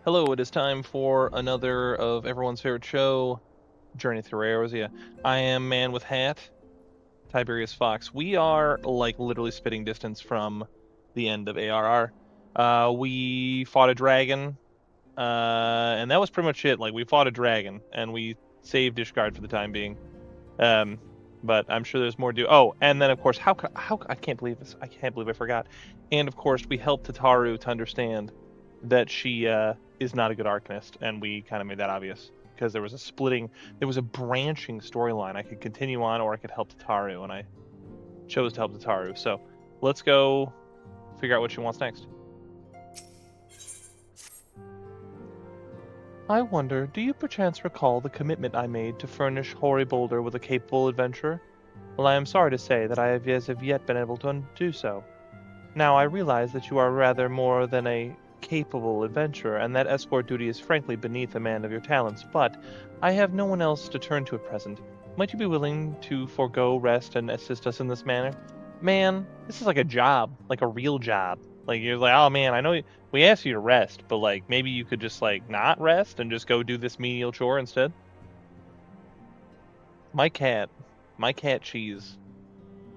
Hello, it is time for another of everyone's favorite show, Journey Through Eorzea. I am Man with Hat, Tiberius Fox. We are, like, literally spitting distance from the end of ARR. We fought a dragon, and that was pretty much it. Like, we fought a dragon, and we saved Ishgard for the time being. But I'm sure there's more to do. Oh, and then, of course, how I can't believe this. I can't believe I forgot. And, of course, we helped Tataru to understand that she is not a good arcanist, and we kind of made that obvious because there was a branching storyline. I could continue on, or I could help Tataru, and I chose to help Tataru. So let's go figure out what she wants next. I wonder, do you perchance recall the commitment I made to furnish Hoary Boulder with a capable adventurer? Well, I am sorry to say that I have as of yet been able to do so. Now, I realize that you are rather more than a capable adventurer, and that escort duty is frankly beneath a man of your talents, but I have no one else to turn to at present. Might you be willing to forego rest and assist us in this manner? Man, this is like a job, like a real job. Like, you're like, oh man, I know we asked you to rest, but like, maybe you could just like not rest and just go do this menial chore instead? My cat Cheese.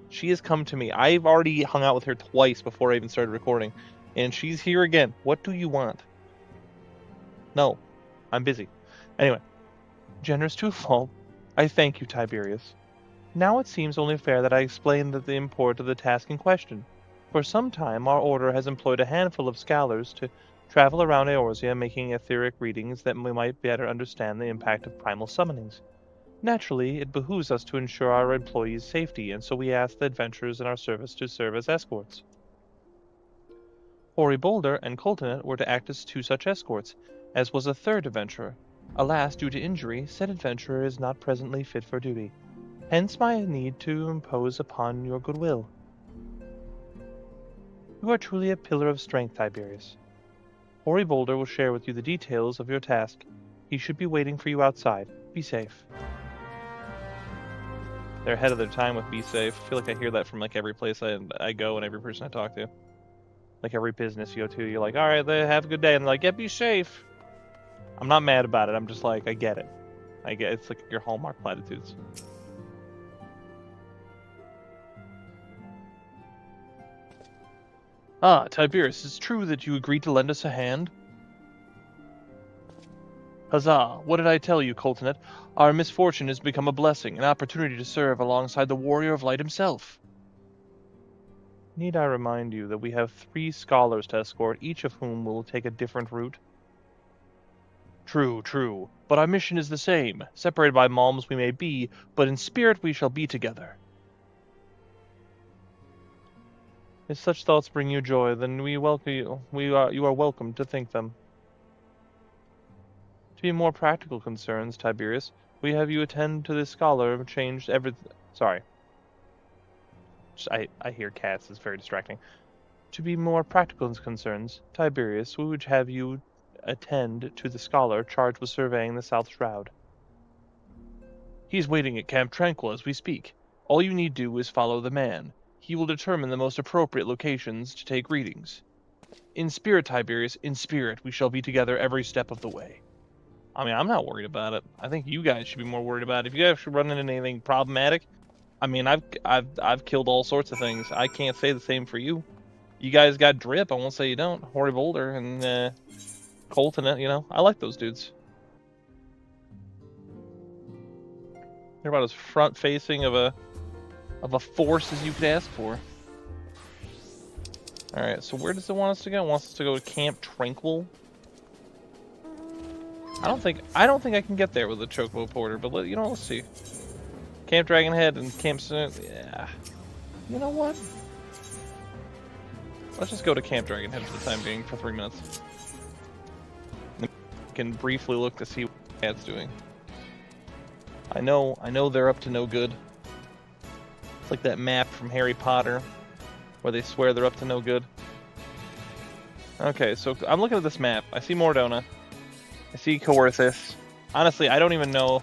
She has come to me. I've already hung out with her twice before I even started recording. And she's here again. What do you want? No, I'm busy. Anyway, generous to a fault, I thank you, Tiberius. Now it seems only fair that I explain the import of the task in question. For some time, our order has employed a handful of scholars to travel around Eorzea making etheric readings that we might better understand the impact of primal summonings. Naturally, it behooves us to ensure our employees' safety, and so we ask the adventurers in our service to serve as escorts. Hoary Boulder and Coltonet were to act as two such escorts, as was a third adventurer. Alas, due to injury, said adventurer is not presently fit for duty. Hence my need to impose upon your goodwill. You are truly a pillar of strength, Tiberius. Hoary Boulder will share with you the details of your task. He should be waiting for you outside. Be safe. They're ahead of their time with be safe. I feel like I hear that from like every place I go and every person I talk to. Like every business you go to, you're like, all right, have a good day. And they're like, yeah, be safe. I'm not mad about it. I'm just like, I get it. It's like your Hallmark platitudes. Ah, Tiberius, is it true that you agreed to lend us a hand? Huzzah! What did I tell you, Coltonet? Our misfortune has become a blessing, an opportunity to serve alongside the warrior of light himself. Need I remind you that we have 3 scholars to escort, each of whom will take a different route? True, but our mission is the same. Separated by malms we may be, but in spirit we shall be together. If such thoughts bring you joy, then we welcome you. You are welcome to think them. To be more practical concerns, Tiberius, we have you attend to this scholar who changed everything. Sorry. I hear cats. It's very distracting. To be more practical concerns, Tiberius, we would have you attend to the scholar charged with surveying the South Shroud. He's waiting at Camp Tranquil as we speak. All you need do is follow the man. He will determine the most appropriate locations to take readings. In spirit, Tiberius, in spirit, we shall be together every step of the way. I mean, I'm not worried about it. I think you guys should be more worried about it. If you guys should run into anything problematic, I mean, I've killed all sorts of things. I can't say the same for you. You guys got drip. I won't say you don't. Hoary Boulder and Colton, you know, I like those dudes. They're about as front-facing of a force as you could ask for. All right, so where does it want us to go? It wants us to go to Camp Tranquil. I don't think I can get there with a Chocobo Porter, but let's see. Camp Dragonhead and Camp yeah. You know what? Let's just go to Camp Dragonhead for the time being for 3 minutes. And can briefly look to see what Cat's doing. I know they're up to no good. It's like that map from Harry Potter where they swear they're up to no good. Okay, so I'm looking at this map. I see Mordona. I see Coerthis. Honestly, I don't even know.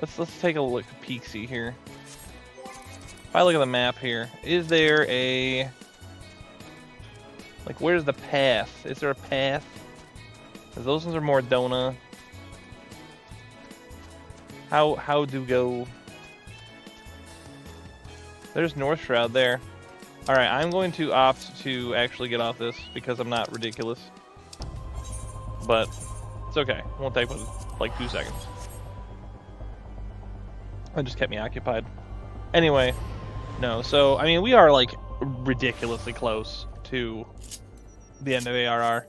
Let's take a look at Peaksy here. If I look at the map here, is there a... Like, where's the path? Is there a path? Those ones are more Dona. How do go? There's North Shroud there. Alright, I'm going to opt to actually get off this because I'm not ridiculous. But it's okay. It won't take like 2 seconds. It just kept me occupied. Anyway, no. So, I mean, we are like ridiculously close to the end of ARR.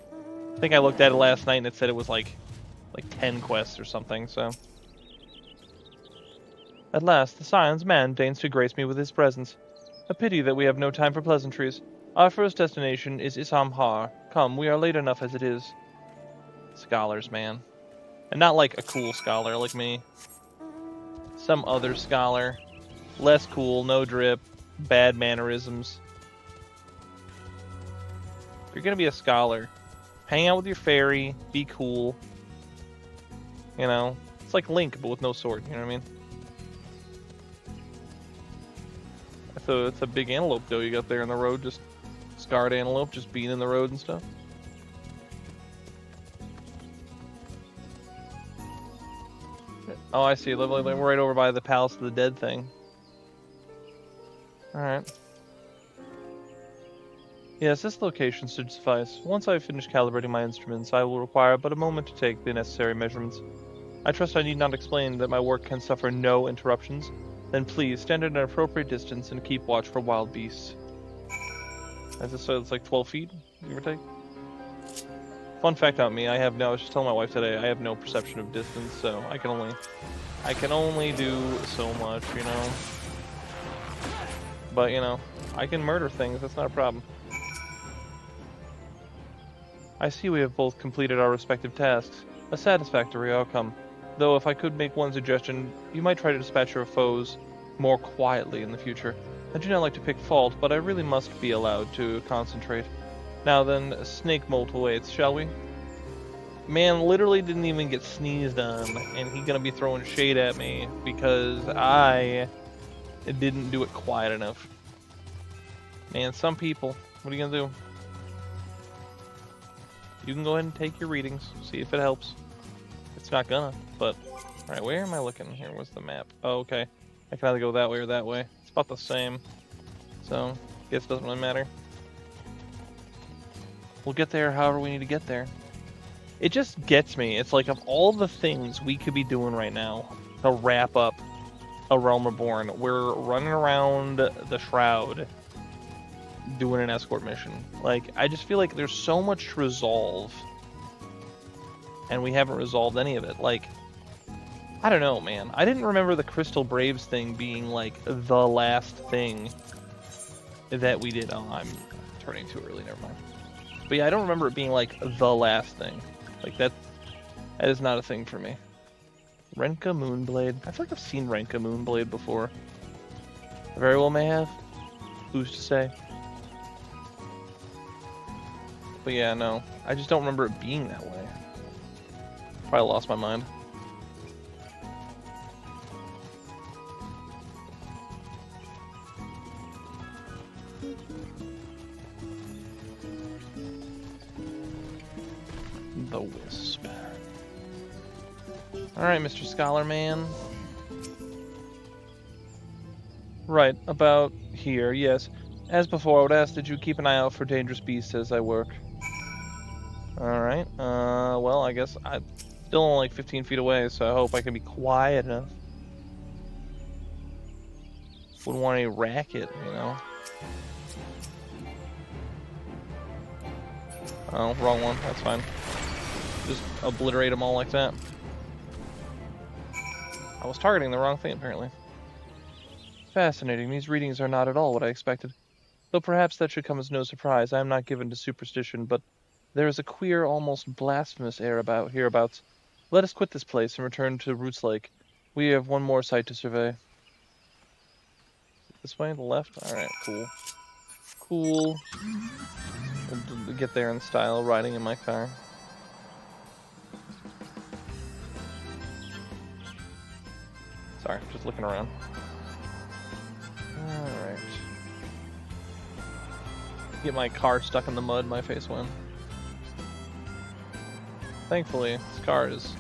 I think I looked at it last night and it said it was like 10 quests or something, so. At last, the Scion's man deigns to grace me with his presence. A pity that we have no time for pleasantries. Our first destination is Isamhar. Come, we are late enough as it is. Scholars, man. And not like a cool scholar like me. Some other scholar. Less cool, no drip, bad mannerisms. If you're gonna be a scholar, hang out with your fairy, be cool. You know, it's like Link, but with no sword, you know what I mean? It's a big antelope, though, you got there in the road, just scarred antelope, just being in the road and stuff. Oh, I see. We're right over by the Palace of the Dead thing. Alright. Yes, this location should suffice. Once I have finished calibrating my instruments, I will require but a moment to take the necessary measurements. I trust I need not explain that my work can suffer no interruptions. Then please, stand at an appropriate distance and keep watch for wild beasts. As it says, it's like 12 feet, give or take. Fun fact about me, I was just telling my wife today, I have no perception of distance, so I can only do so much, you know. But, you know, I can murder things, that's not a problem. I see we have both completed our respective tasks. A satisfactory outcome. Though if I could make one suggestion, you might try to dispatch your foes more quietly in the future. I do not like to pick fault, but I really must be allowed to concentrate. Now then, snake molt awaits, shall we? Man literally didn't even get sneezed on, and he's gonna be throwing shade at me because I didn't do it quiet enough. Man, some people, what are you gonna do? You can go ahead and take your readings, see if it helps. It's not gonna, but... Alright, where am I looking here? What's the map? Oh, okay. I can either go that way or that way. It's about the same. So, guess it doesn't really matter. We'll get there however we need to get there. It just gets me. It's like, of all the things we could be doing right now to wrap up A Realm Reborn, we're running around the Shroud doing an escort mission. Like, I just feel like there's so much to resolve, and we haven't resolved any of it. Like, I don't know, man. I didn't remember the Crystal Braves thing being, like, the last thing that we did. Oh, I'm turning too early, never mind. But yeah, I don't remember it being, like, the last thing. Like, that is not a thing for me. Renka Moonblade. I feel like I've seen Renka Moonblade before. I very well may have. Who's to say? But yeah, no. I just don't remember it being that way. Probably lost my mind. The Wisp. Alright, Mr. Scholar Man. Right, about here, yes. As before, I would ask that you keep an eye out for dangerous beasts as I work. Alright, well, I guess I'm still only like 15 feet away, so I hope I can be quiet enough. Wouldn't want any racket, you know? Oh, wrong one, that's fine. Just obliterate them all like that. I was targeting the wrong thing, apparently. Fascinating. These readings are not at all what I expected. Though perhaps that should come as no surprise. I am not given to superstition, but there is a queer, almost blasphemous air about hereabouts. Let us quit this place and return to Roots Lake. We have one more site to survey. This way, the left? Alright, cool. Cool. We'll get there in style, riding in my car. Sorry, just looking around. Alright. Get my car stuck in the mud, my face went. Thankfully, this car is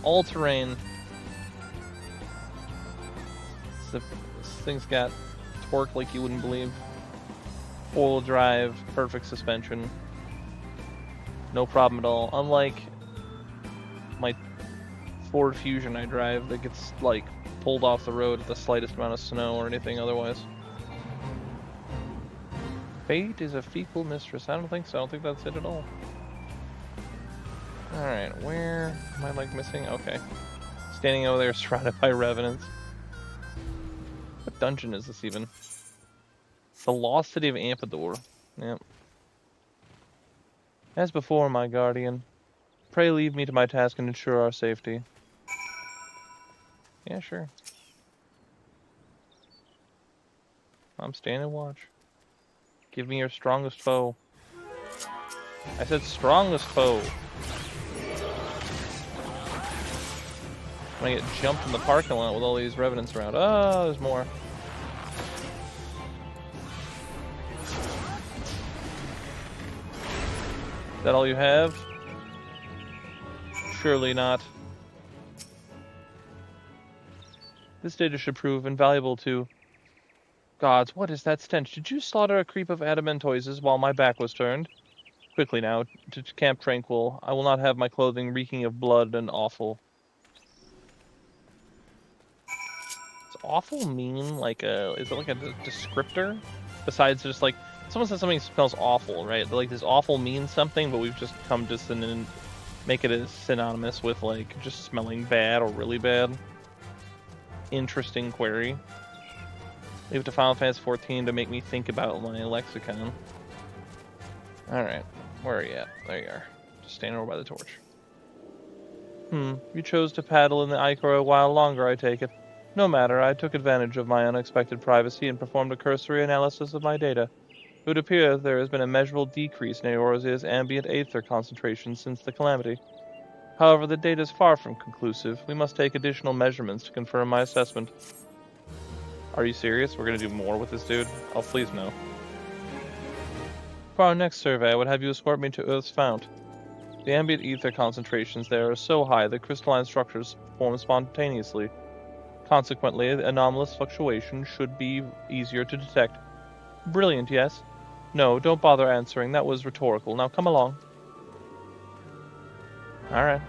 all terrain. This thing's got torque like you wouldn't believe. 4-wheel drive, perfect suspension. No problem at all. Unlike my Ford Fusion I drive that gets, like, pulled off the road at the slightest amount of snow or anything otherwise. Fate is a fecal mistress. I don't think so. I don't think that's it at all. Alright, where am I, like, missing? Okay. Standing over there surrounded by revenants. What dungeon is this even? The Lost City of Amphidour. Yep. As before, my guardian, pray leave me to my task and ensure our safety. Yeah, sure. I'm standing watch. Give me your strongest foe. I said strongest foe. I'm gonna get jumped in the parking lot with all these revenants around. Oh, there's more. Is that all you have? Surely not. This data should prove invaluable to... Gods, what is that stench? Did you slaughter a creep of adamantoises while my back was turned? Quickly now, to Camp Tranquil. I will not have my clothing reeking of blood and awful. Does awful mean like a... Is it like a descriptor? Besides just like... Someone says something smells awful, right? Like, does awful mean something, but we've just come to make it as synonymous with, like, just smelling bad or really bad? Interesting query. Leave it to Final Fantasy XIV to make me think about my lexicon. Alright, where are you at? There you are. Just standing over by the torch. You chose to paddle in the Ichor a while longer, I take it. No matter, I took advantage of my unexpected privacy and performed a cursory analysis of my data. It would appear there has been a measurable decrease in Eorzea's ambient aether concentration since the calamity. However, the data is far from conclusive. We must take additional measurements to confirm my assessment. Are you serious? We're gonna do more with this dude? Oh, please no. For our next survey, I would have you escort me to Earth's fount. The ambient ether concentrations there are so high that crystalline structures form spontaneously. Consequently, anomalous fluctuation should be easier to detect. Brilliant, yes? No, don't bother answering. That was rhetorical. Now come along. Alright.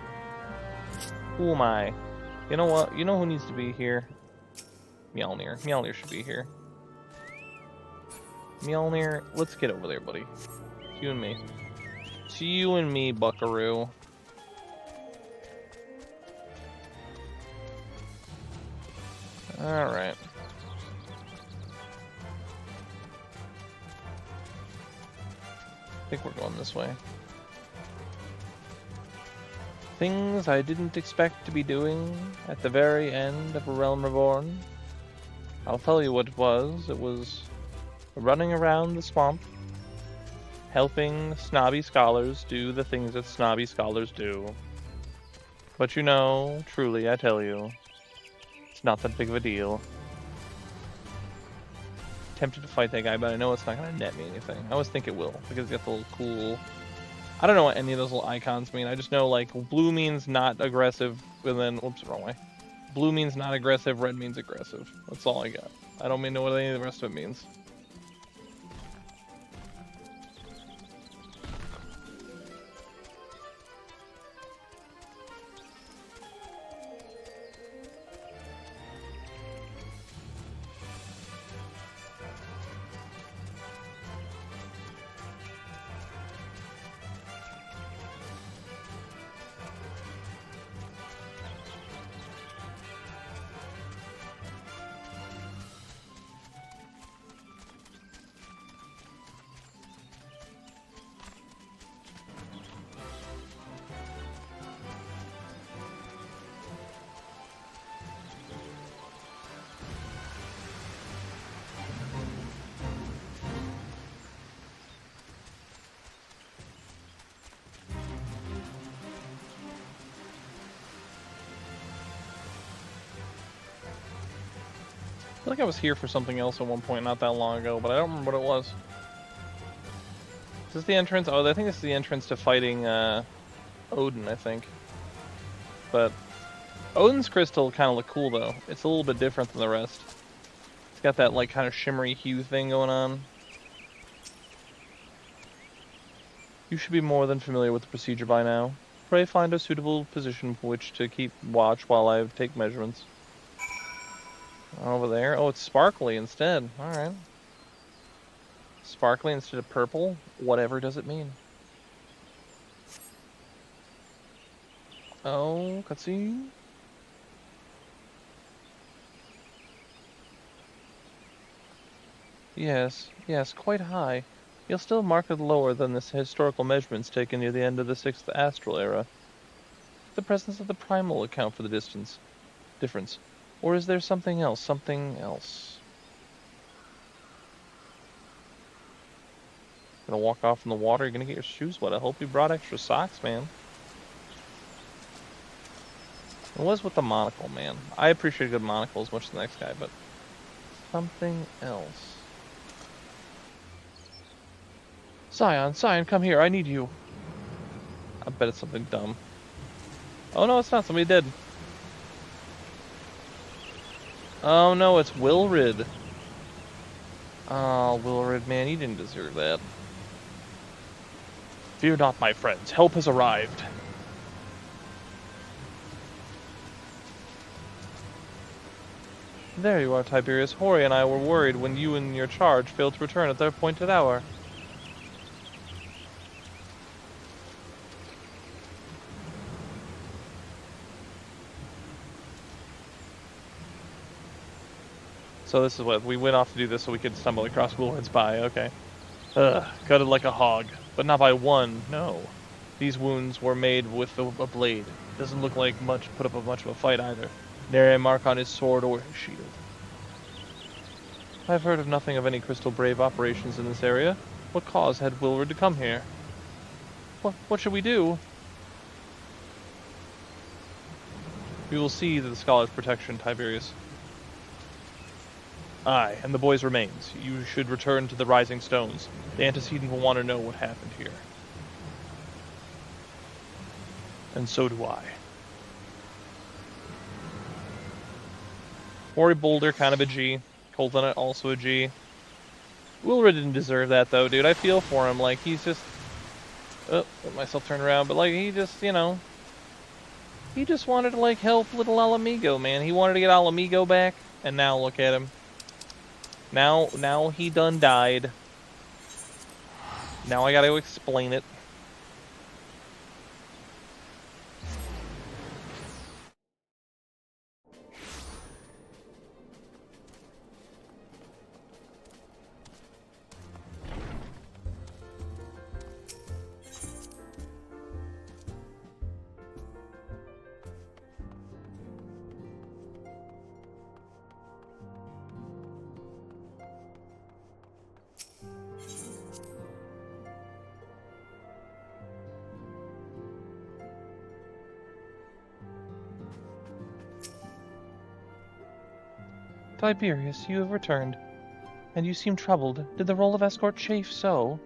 Who am I? You know what? You know who needs to be here? Mjolnir. Mjolnir should be here. Mjolnir, let's get over there, buddy. It's you and me. It's you and me, buckaroo. Alright. I think we're going this way. Things I didn't expect to be doing at the very end of A Realm Reborn. I'll tell you what it was. It was running around the swamp, helping snobby scholars do the things that snobby scholars do. But you know, truly, I tell you, it's not that big of a deal. Tempted to fight that guy, but I know it's not going to net me anything. I always think it will, because it's got the little cool... I don't know what any of those little icons mean. I just know, like, blue means not aggressive, and then... Whoops, wrong way. Blue means not aggressive, red means aggressive. That's all I got. I don't know what any of the rest of it means. I feel like I was here for something else at one point not that long ago, but I don't remember what it was. Is this the entrance? Oh, I think this is the entrance to fighting Odin, I think. But Odin's crystal kind of look cool, though. It's a little bit different than the rest. It's got that, like, kind of shimmery hue thing going on. You should be more than familiar with the procedure by now. Pray find a suitable position for which to keep watch while I take measurements. Over there? Oh, it's sparkly instead. Alright. Sparkly instead of purple? Whatever does it mean? Oh, cutscene? Yes, quite high. You'll still markedly lower than the historical measurements taken near the end of the 6th astral era. The presence of the primal account for the difference. Or is there something else? Gonna walk off in the water, you're gonna get your shoes wet. I hope you brought extra socks, man. It was with the monocle, man. I appreciate a good monocle as much as the next guy, but something else. Scion, come here, I need you. I bet it's something dumb. Oh no, it's not, somebody dead. Oh no, it's Wilrid. Oh, Wilrid, man, you didn't deserve that. Fear not, my friends, help has arrived. There you are, Tiberius. Hori and I were worried when you and your charge failed to return at the appointed hour. So this is what, we went off to do this so we could stumble across Wilrid's by, okay. Gutted like a hog, but not by one, no. These wounds were made with a blade. Doesn't look like put up much of a fight either. Nary a mark on his sword or his shield. I've heard of nothing of any Crystal Brave operations in this area. What cause had Wilrid to come here? What should we do? We will see to the scholar's protection, Tiberius. Aye, and the boy's remains. You should return to the Rising Stones. The antecedent will want to know what happened here. And so do I. Ori Boulder, kind of a G. Colton, also a G. Wilrid didn't deserve that, though, dude. I feel for him. Like, he's just... Oh, let myself turn around. But, like, he just, you know... He just wanted to, like, help little Alamigo, man. He wanted to get Alamigo back. And now, look at him. Now he done died. Now I gotta explain it. Tiberius, you have returned, and you seem troubled. Did the role of escort chafe so?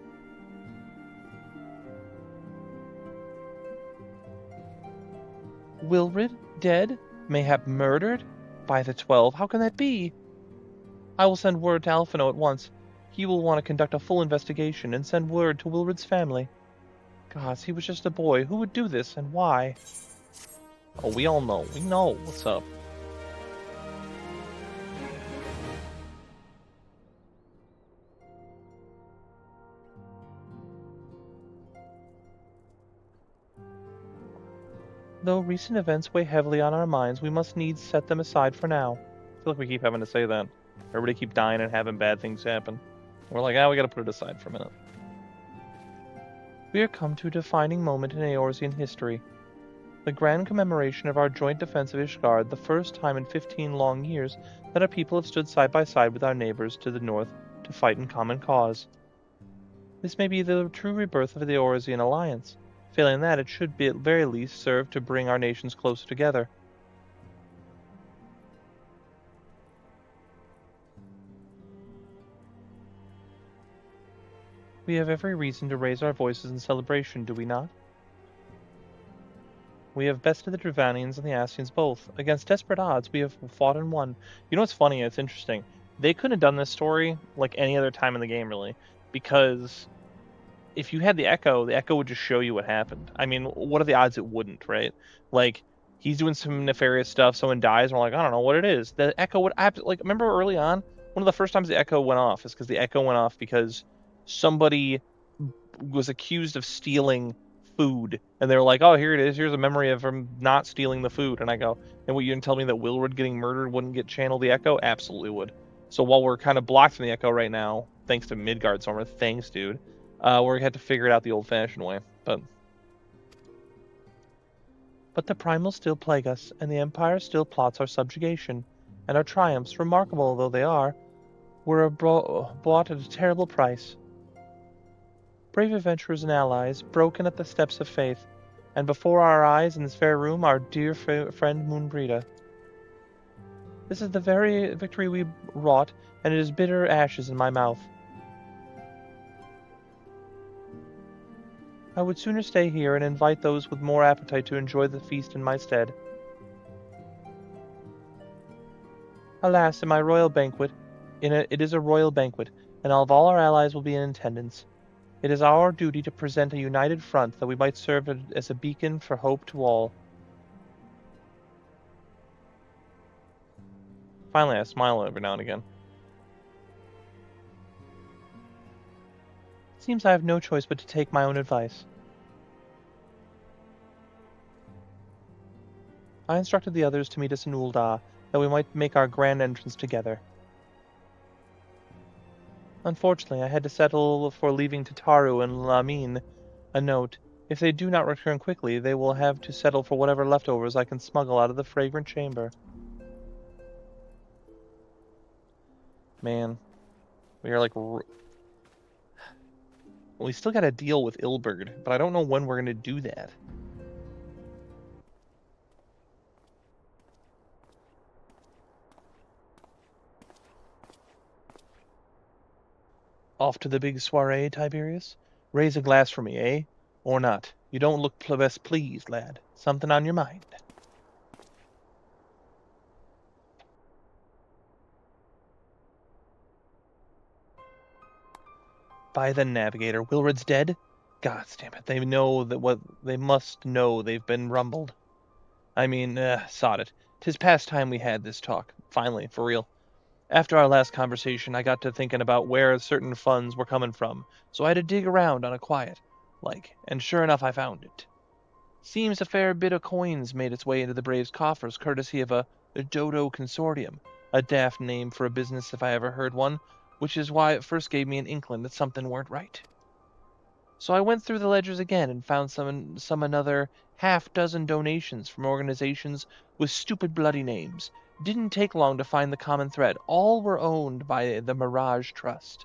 Wilrid, dead? Mayhap murdered? By the 12, how can that be? I will send word to Alphino at once. He will want to conduct a full investigation and send word to Wilrid's family. Gods, he was just a boy. Who would do this, and why? Oh, we all know. We know what's up. Though recent events weigh heavily on our minds, we must needs set them aside for now. I feel like we keep having to say that. Everybody keep dying and having bad things happen. We're like, we gotta put it aside for a minute. We are come to a defining moment in Eorzean history. The grand commemoration of our joint defense of Ishgard, the first time in 15 long years that our people have stood side by side with our neighbors to the north to fight in common cause. This may be the true rebirth of the Eorzean alliance. Failing that, it should be at very least serve to bring our nations closer together. We have every reason to raise our voices in celebration, do we not? We have bested the Dravanians and the Ascians both. Against desperate odds, we have fought and won. You know what's funny? It's interesting. They couldn't have done this story like any other time in the game, really, because if you had the Echo would just show you what happened. I mean, what are the odds it wouldn't, right? Like, he's doing some nefarious stuff, someone dies, and we're like, I don't know what it is. The Echo would, like, remember early on, one of the first times the Echo went off is because the Echo went off because somebody was accused of stealing food, and they were like, "Oh, here it is. Here's a memory of him not stealing the food." And I go, "And what, you didn't tell me that Willward getting murdered wouldn't get channeled the Echo? Absolutely would." So while we're kind of blocked from the Echo right now, thanks to Midgard Stormer, thanks, dude, we're gonna have to figure it out the old-fashioned way. But the Primals still plague us, and the Empire still plots our subjugation, and our triumphs, remarkable though they are, were bought at a terrible price. Brave adventurers and allies, broken at the steps of faith, and before our eyes in this very room, our dear friend Moonbrita. This is the very victory we wrought, and it is bitter ashes in my mouth. I would sooner stay here and invite those with more appetite to enjoy the feast in my stead. Alas, in my royal banquet, it is a royal banquet, and all our allies will be in attendance. It is our duty to present a united front that we might serve as a beacon for hope to all. Finally, I smile every now and again. Seems I have no choice but to take my own advice. I instructed the others to meet us in Ul'dah, that we might make our grand entrance together. Unfortunately, I had to settle for leaving Tataru and Lamin a note. If they do not return quickly, they will have to settle for whatever leftovers I can smuggle out of the fragrant chamber. Man, we are like... We still gotta deal with Ilberd, but I don't know when we're gonna do that. Off to the big soiree, Tiberius? Raise a glass for me, eh? Or not? You don't look best pleased, lad. Something on your mind? By the Navigator, Wilred's dead? God damn it, they know that what they must know they've been rumbled. I mean, sod it. 'Tis past time we had this talk. Finally, for real. After our last conversation, I got to thinking about where certain funds were coming from, so I had to dig around on a quiet, and sure enough I found it. Seems a fair bit of coins made its way into the Braves' coffers, courtesy of a Dodo Consortium, a daft name for a business if I ever heard one, which is why it first gave me an inkling that something weren't right. So I went through the ledgers again and found some another half-dozen donations from organizations with stupid bloody names. Didn't take long to find the common thread. All were owned by the Mirage Trust.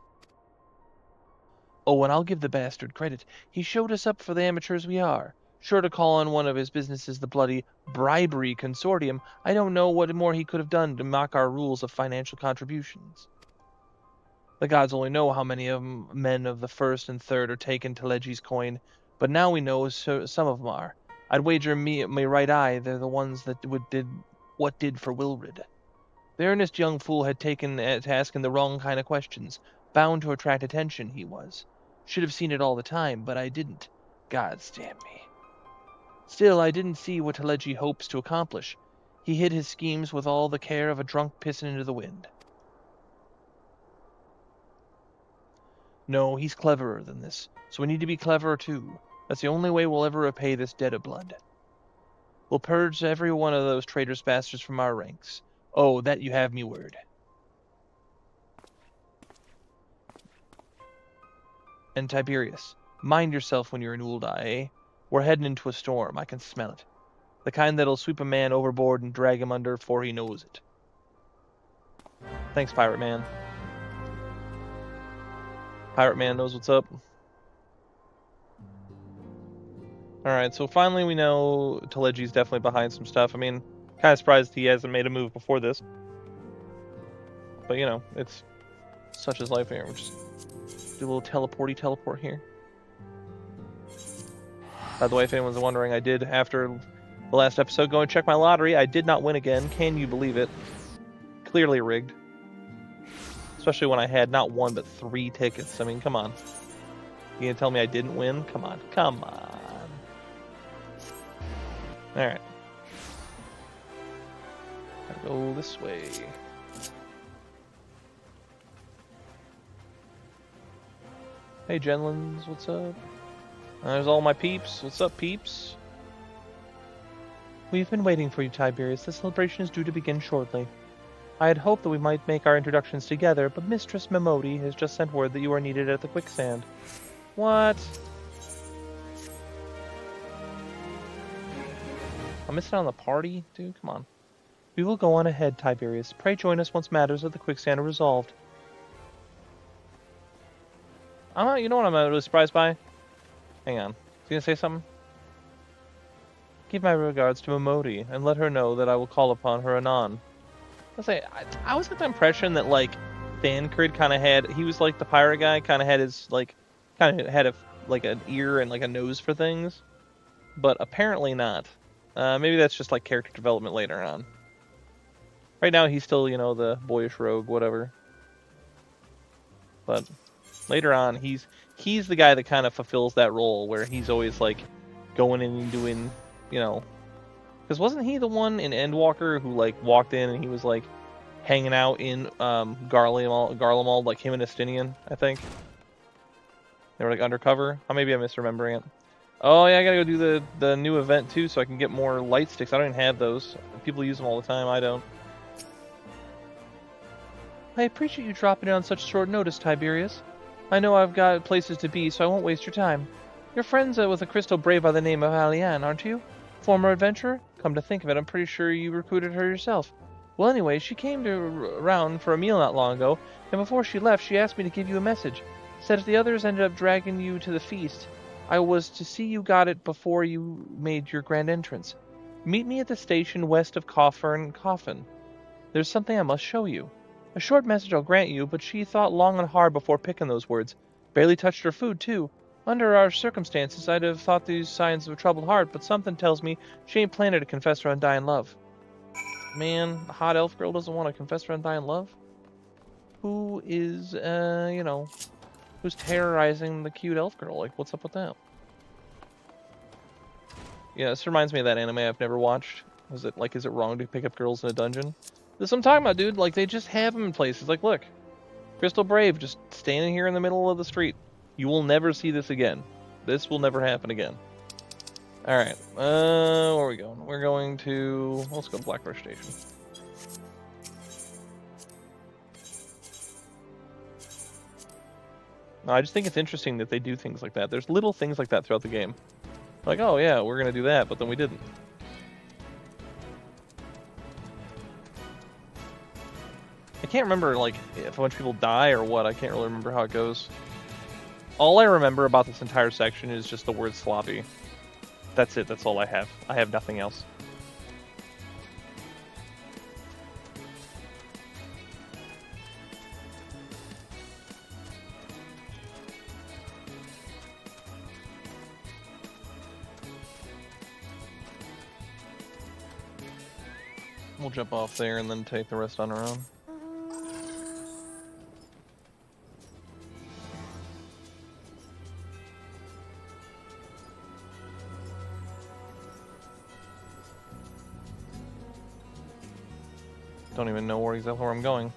Oh, and I'll give the bastard credit. He showed us up for the amateurs we are. Sure to call on one of his businesses the bloody bribery consortium. I don't know what more he could have done to mock our rules of financial contributions. The gods only know how many men of the first and third are taking Telegi's coin, but now we know some of them are. I'd wager me my right eye they're the ones that did for Wilred. The earnest young fool had taken to asking the wrong kind of questions. Bound to attract attention, he was. Should have seen it all the time, but I didn't. Gods damn me. Still, I didn't see what Telegi hopes to accomplish. He hid his schemes with all the care of a drunk pissing into the wind. No, he's cleverer than this, so we need to be cleverer too. That's the only way we'll ever repay this debt of blood. We'll purge every one of those traitorous bastards from our ranks. Oh, that you have me word. And Tiberius, mind yourself when you're in Ul'dah, eh? We're heading into a storm, I can smell it. The kind that'll sweep a man overboard and drag him under before he knows it. Thanks, Pirate Man. Pirate Man knows what's up. Alright, so finally we know Telegi's definitely behind some stuff. I mean, kind of surprised he hasn't made a move before this. But, you know, it's such as life here. We'll just do a little teleport here. By the way, if anyone's wondering, I did, after The last episode, go and check my lottery. I did not win again. Can you believe it? Clearly rigged. Especially when I had not one, but 3 tickets. I mean, come on. You gonna tell me I didn't win? Come on. Come on. Alright. Gotta go this way. Hey, Genlins, what's up? There's all my peeps. What's up, peeps? We've been waiting for you, Tiberius. The celebration is due to begin shortly. I had hoped that we might make our introductions together, but Mistress Mimodi has just sent word that you are needed at the quicksand. What? I'm missing out on the party? Dude, come on. We will go on ahead, Tiberius. Pray join us once matters at the quicksand are resolved. You know what I'm really surprised by? Hang on. Is he gonna say something? Give my regards to Mimodi, and let her know that I will call upon her anon. I always got the impression that, like, Thancred kind of had... He was, like, the pirate guy, kind of had his, like... Kind of had, like, an ear and, like, a nose for things. But apparently not. Maybe that's just, like, character development later on. Right now, he's still, you know, the boyish rogue, whatever. But... later on, he's the guy that kind of fulfills that role where he's always like going in and doing, you know, because wasn't he the one in Endwalker who like walked in and he was like hanging out in Garlemald, like him and Estinian, I think. They were like undercover. Or maybe I'm misremembering it. Oh yeah, I gotta go do the new event too, so I can get more light sticks. I don't even have those. People use them all the time. I don't. I appreciate you dropping in on such short notice, Tiberius. I know I've got places to be, so I won't waste your time. You're friends with a crystal brave by the name of Alianne, aren't you? Former adventurer? Come to think of it, I'm pretty sure you recruited her yourself. Well, anyway, she came around for a meal not long ago, and before she left, she asked me to give you a message. Said if the others ended up dragging you to the feast, I was to see you got it before you made your grand entrance. Meet me at the station west of Coffin. There's something I must show you. A short message I'll grant you, but she thought long and hard before picking those words. Barely touched her food, too. Under our circumstances, I'd have thought these signs of a troubled heart, but something tells me she ain't planning to confess her undying love. Man, a hot elf girl doesn't want to confess her undying love? Who is, you know, who's terrorizing the cute elf girl? Like, what's up with that? Yeah, this reminds me of that anime I've never watched. Is it wrong to pick up girls in a dungeon? This is what I'm talking about, dude. Like, they just have them in places. Like, look. Crystal Brave just standing here in the middle of the street. You will never see this again. This will never happen again. Alright. Where are we going? We're going to... Let's go to Blackbird Station. No, I just think it's interesting that they do things like that. There's little things like that throughout the game. Like, oh yeah, we're going to do that, but then we didn't. I can't remember, like, if a bunch of people die or what. I can't really remember how it goes. All I remember about this entire section is just the word sloppy. That's it. That's all I have. I have nothing else. We'll jump off there and then take the rest on our own. Don't even know exactly where I'm going.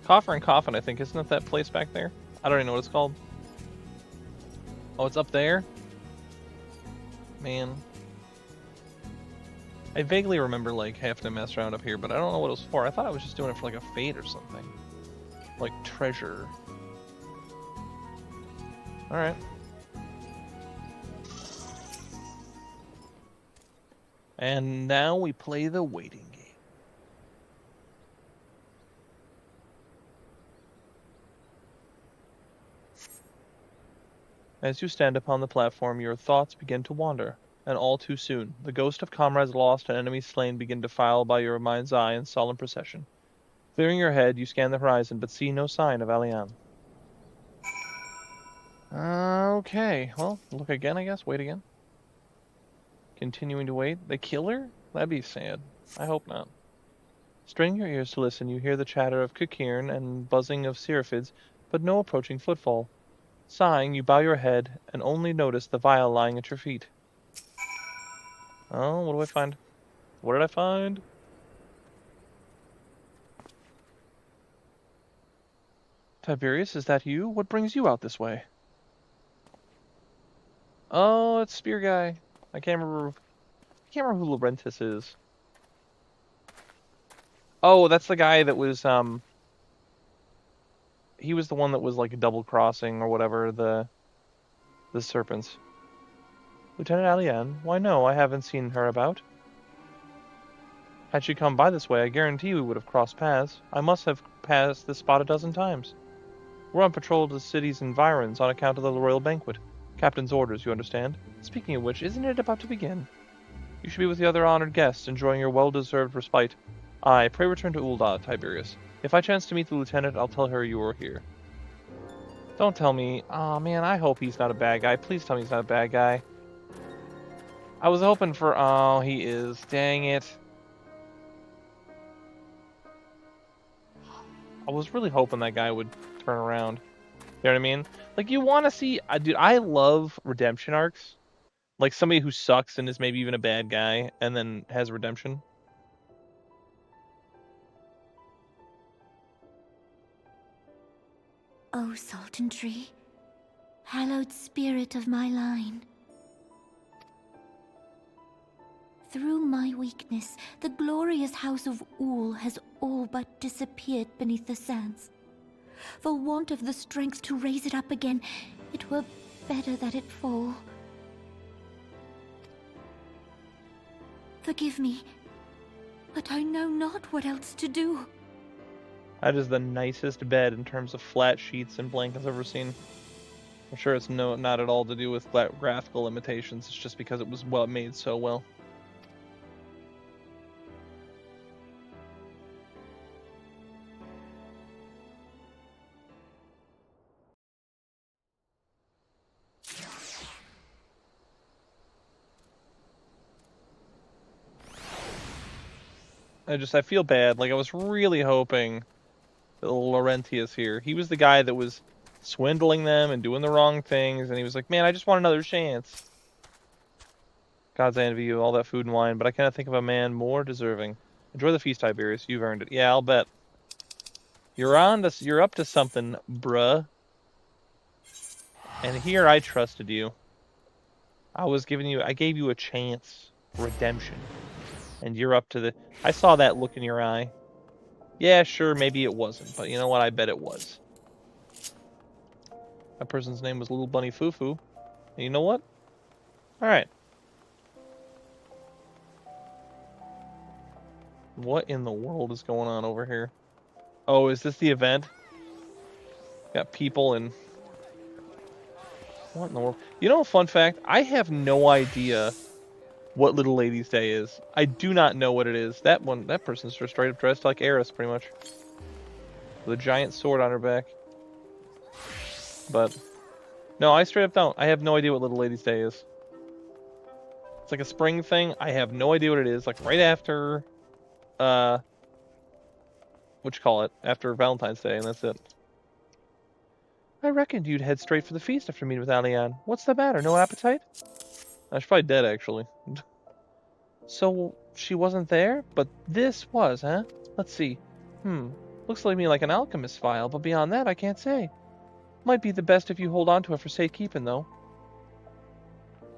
Coffer and Coffin, I think. Isn't it that place back there? I don't even know what it's called. Oh, it's up there? Man. I vaguely remember, like, having to mess around up here, but I don't know what it was for. I thought I was just doing it for, like, a fate or something. Like, treasure. Alright. And now we play the waiting game. As you stand upon the platform, your thoughts begin to wander, and all too soon, the ghost of comrades lost and enemies slain begin to file by your mind's eye in solemn procession. Clearing your head, you scan the horizon, but see no sign of Alianne. Okay, well, look again, I guess. Wait again. Continuing to wait. They kill her? That'd be sad. I hope not. Strain your ears to listen. You hear the chatter of Kikirn and buzzing of Seraphids, but no approaching footfall. Sighing, you bow your head and only notice the vial lying at your feet. Oh, what do I find? What did I find? Tiberius, is that you? What brings you out this way? Oh, it's Spear Guy. I can't remember who Laurentis is. Oh, that's the guy that was he was the one that was like double crossing or whatever the serpents. Lieutenant Aliane? Why no, I haven't seen her about. Had she come by this way, I guarantee we would have crossed paths. I must have passed this spot a dozen times. We're on patrol to the city's environs on account of the royal banquet. Captain's orders, you understand? Speaking of which, isn't it about to begin? You should be with the other honored guests, enjoying your well-deserved respite. Aye, pray return to Ul'dah, Tiberius. If I chance to meet the lieutenant, I'll tell her you are here. Don't tell me. Aw, man, I hope he's not a bad guy. Please tell me he's not a bad guy. I was hoping for... Oh, he is. Dang it. I was really hoping that guy would turn around. You know what I mean? Like, you want to see... dude, I love redemption arcs. Like, somebody who sucks and is maybe even a bad guy, and then has redemption. O Sultan Tree, hallowed spirit of my line. Through my weakness, the glorious house of Ul has all but disappeared beneath the sands. For want of the strength to raise it up again, it were better that it fall. Forgive me, but I know not what else to do. That is the nicest bed in terms of flat sheets and blankets I've ever seen. I'm sure it's not at all to do with graphical limitations. It's just because it was made so well. I feel bad. Like, I was really hoping that Laurentius here. He was the guy that was swindling them and doing the wrong things, and he was like, man, I just want another chance. Gods, I envy you, all that food and wine, but I cannot think of a man more deserving. Enjoy the feast, Tiberius. You've earned it. Yeah, I'll bet. You're on this. You're up to something, bruh. And here I trusted you. I gave you a chance. Redemption. And you're up to the... I saw that look in your eye. Yeah, sure, maybe it wasn't, but you know what? I bet it was. That person's name was Little Bunny Fufu. And you know what? Alright. What in the world is going on over here? Oh, is this the event? Got people and... What in the world? You know, a fun fact? I have no idea what Little Lady's Day is. I do not know what it is. That person's just straight up dressed like Eris, pretty much. With a giant sword on her back. But... No, I straight up don't. I have no idea what Little Lady's Day is. It's like a spring thing. I have no idea what it is. Like, right after... what you call it? After Valentine's Day, and that's it. I reckoned you'd head straight for the feast after meeting with Aliane. What's the matter? No appetite? She's probably dead, actually. So, she wasn't there? But this was, huh? Let's see. Looks like me like an alchemist's file, but beyond that, I can't say. Might be the best if you hold on to it for safekeeping, though.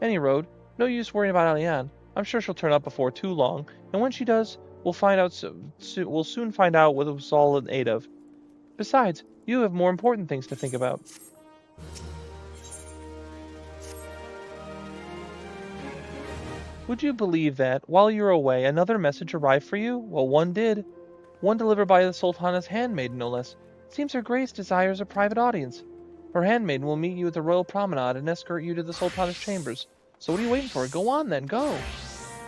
Any road, no use worrying about Aliane. I'm sure she'll turn up before too long, and when she does, we'll soon find out what it was all in aid of. Besides, you have more important things to think about. Would you believe that, while you were away, another message arrived for you? Well, one did. One delivered by the Sultana's handmaiden, no less. Seems her grace desires a private audience. Her handmaiden will meet you at the royal promenade and escort you to the Sultana's chambers. So what are you waiting for? Go on then, go!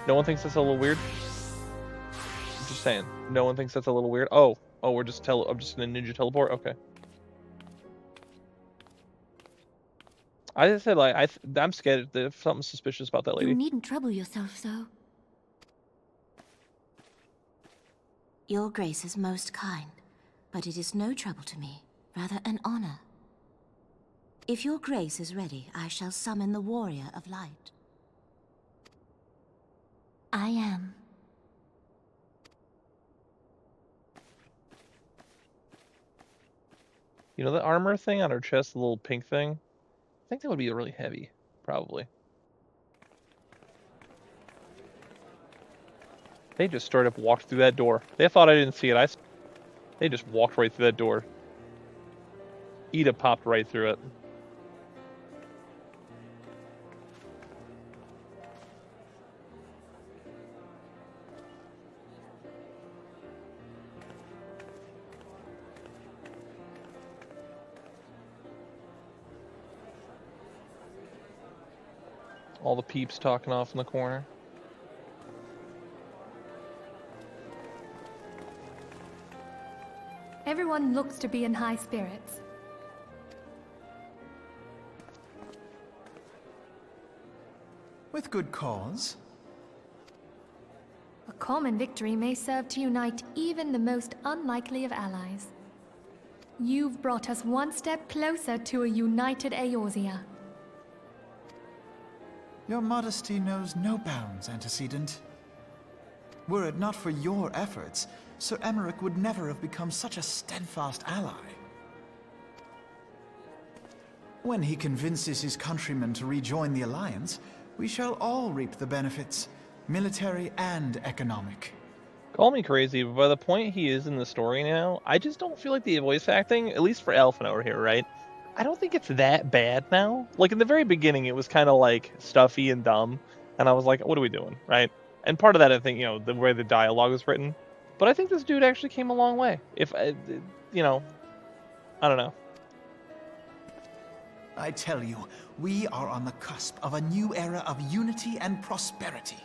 No one thinks that's a little weird? I'm just saying. No one thinks that's a little weird? Oh, I'm just gonna ninja teleport? Okay. I just said, like, I'm scared if something suspicious about that lady. You needn't trouble yourself so. Your grace is most kind, but it is no trouble to me, rather an honor. If your grace is ready, I shall summon the warrior of light. I am. You know the armor thing on her chest, the little pink thing? I think that would be really heavy, probably. They just straight up walked through that door. They thought I didn't see it. They just walked right through that door. Ida popped right through it. All the peeps talking off in the corner. Everyone looks to be in high spirits. With good cause. A common victory may serve to unite even the most unlikely of allies. You've brought us one step closer to a united Eorzea. Your modesty knows no bounds, antecedent. Were it not for your efforts, Sir Emmerich would never have become such a steadfast ally. When he convinces his countrymen to rejoin the Alliance, we shall all reap the benefits, military and economic. Call me crazy, but by the point he is in the story now, I just don't feel like the voice acting, at least for Elfin over here, right? I don't think it's that bad now. Like, in the very beginning, it was kind of, like, stuffy and dumb, and I was like, what are we doing, right? And part of that, I think, the way the dialogue was written. But I think this dude actually came a long way. If, I don't know. I tell you, we are on the cusp of a new era of unity and prosperity.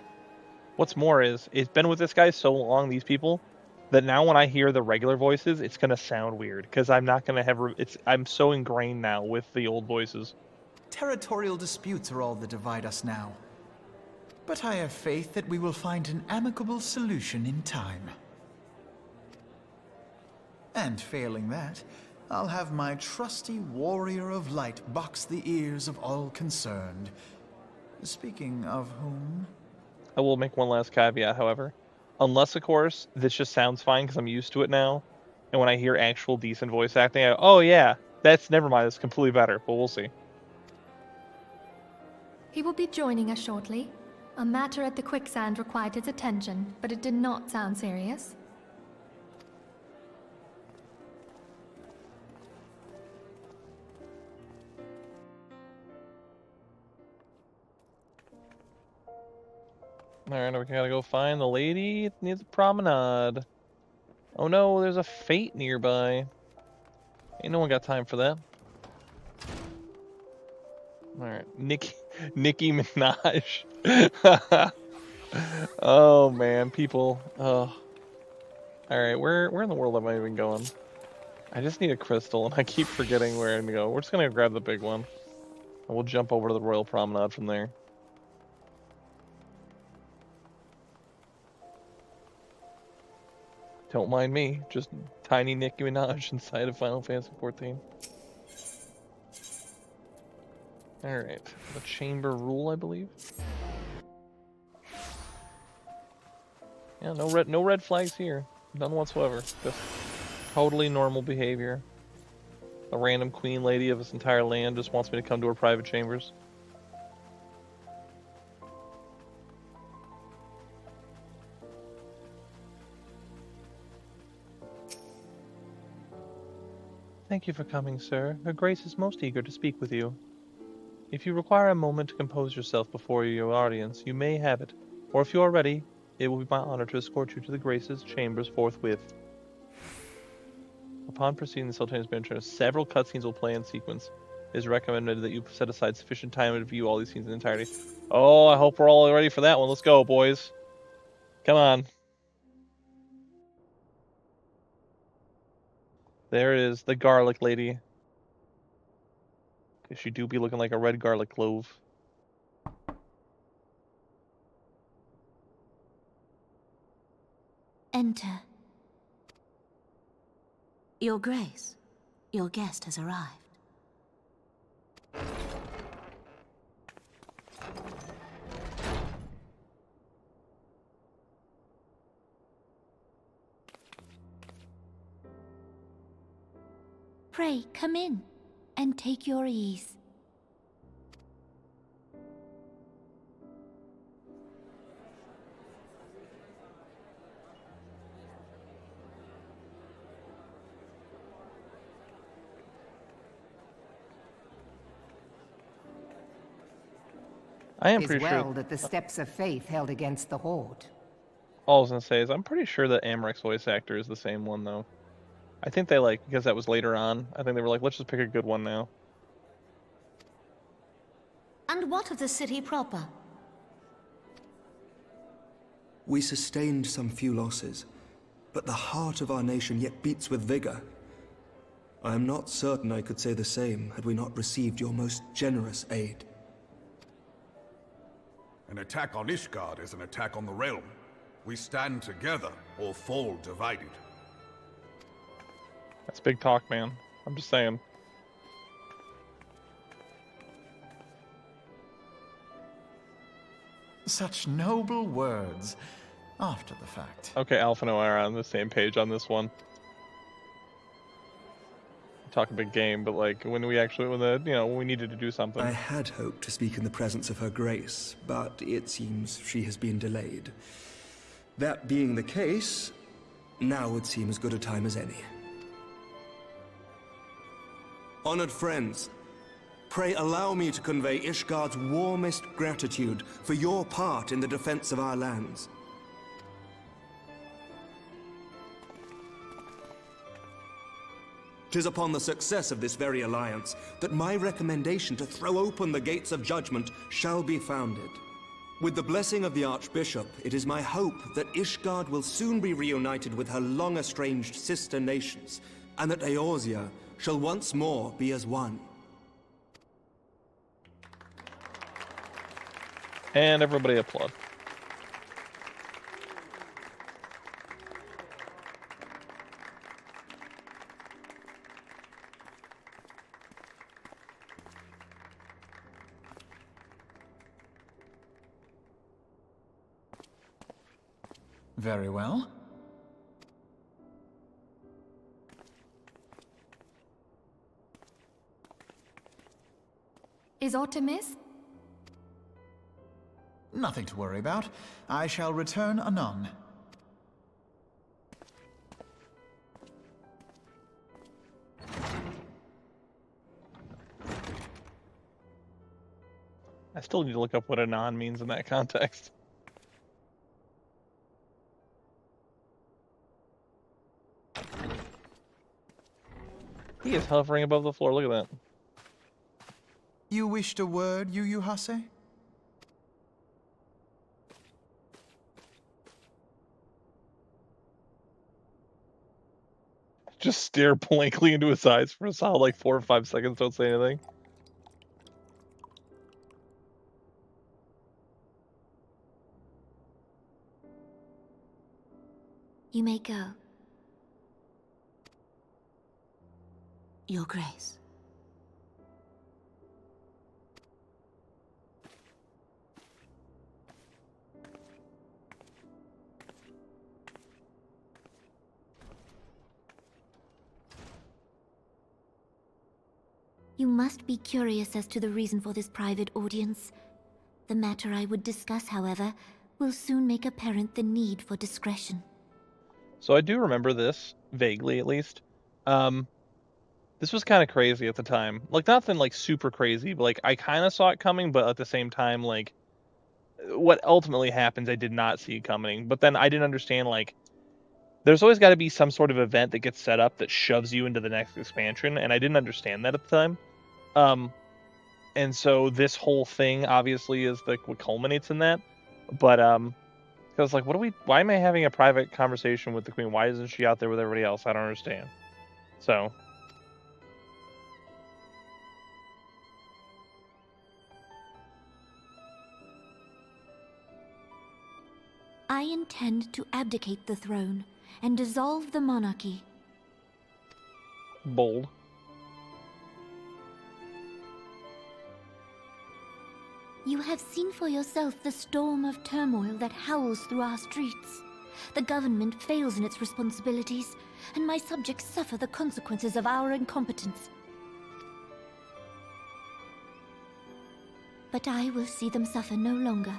What's more is, it's been with this guy so long, these people, that now when I hear the regular voices, it's going to sound weird, because I'm not going to have, I'm so ingrained now with the old voices. Territorial disputes are all that divide us now. But I have faith that we will find an amicable solution in time. And failing that, I'll have my trusty warrior of light box the ears of all concerned. Speaking of whom... I will make one last caveat, however. Unless, of course, this just sounds fine because I'm used to it now. And when I hear actual decent voice acting, I go, oh yeah, never mind, it's completely better, but we'll see. He will be joining us shortly. A matter at the quicksand required his attention, but it did not sound serious. Alright, we gotta go find the lady near the promenade. Oh no, there's a fate nearby. Ain't no one got time for that. Alright, Nicki Minaj. Oh man, people. Oh. Alright, where in the world am I even going? I just need a crystal and I keep forgetting where I'm gonna go. We're just gonna grab the big one. And we'll jump over to the Royal Promenade from there. Don't mind me, just tiny Nicki Minaj inside of Final Fantasy XIV. Alright, the chamber rule, I believe. Yeah, no red flags here. None whatsoever. Just totally normal behavior. A random queen lady of this entire land just wants me to come to her private chambers. Thank you for coming, sir. Her Grace is most eager to speak with you. If you require a moment to compose yourself before your audience, you may have it. Or if you are ready, it will be my honor to escort you to the Grace's chambers forthwith. Upon proceeding the Sultan's bench, several cutscenes will play in sequence. It is recommended that you set aside sufficient time to view all these scenes in entirety. Oh, I hope we're all ready for that one. Let's go, boys. Come on. There it is, the garlic lady. She do be looking like a red garlic clove. Enter. Your Grace, your guest has arrived. Pray, come in, and take your ease. I am 'Tis pretty well sure. that the steps of faith held against the Horde. All I was gonna say is I'm pretty sure that Amrek's voice actor is the same one though. I think they because that was later on. I think they were like, let's just pick a good one now. And what of the city proper? We sustained some few losses, but the heart of our nation yet beats with vigor. I am not certain I could say the same had we not received your most generous aid. An attack on Ishgard is an attack on the realm. We stand together or fall divided. That's big talk, man. I'm just saying. Such noble words. After the fact. Okay, Alpha and I are on the same page on this one. Talk a big game, but like when we needed to do something. I had hoped to speak in the presence of her grace, but it seems she has been delayed. That being the case, now would seem as good a time as any. Honored friends, pray allow me to convey Ishgard's warmest gratitude for your part in the defense of our lands. 'Tis upon the success of this very alliance that my recommendation to throw open the gates of judgment shall be founded. With the blessing of the Archbishop, it is my hope that Ishgard will soon be reunited with her long-estranged sister nations, and that Eorzea shall once more be as one. And everybody applaud. Very well. Is aught amiss? Nothing to worry about. I shall return anon. I still need to look up what anon means in that context. He is hovering above the floor. Look at that. You wished a word, Yu Hase? Just stare blankly into his eyes for a solid like 4 or 5 seconds. Don't say anything. You may go. Your Grace. You must be curious as to the reason for this private audience. The matter I would discuss, however, will soon make apparent the need for discretion. So I do remember this, vaguely at least. This was kind of crazy at the time. Like, nothing like super crazy, but like I kind of saw it coming, but at the same time, like what ultimately happens, I did not see coming. But then I didn't understand, like, there's always got to be some sort of event that gets set up that shoves you into the next expansion, and I didn't understand that at the time. And so this whole thing obviously is like what culminates in that. But because like, why am I having a private conversation with the Queen? Why isn't she out there with everybody else? I don't understand. So I intend to abdicate the throne and dissolve the monarchy. Bold. You have seen for yourself the storm of turmoil that howls through our streets. The government fails in its responsibilities, and my subjects suffer the consequences of our incompetence. But I will see them suffer no longer.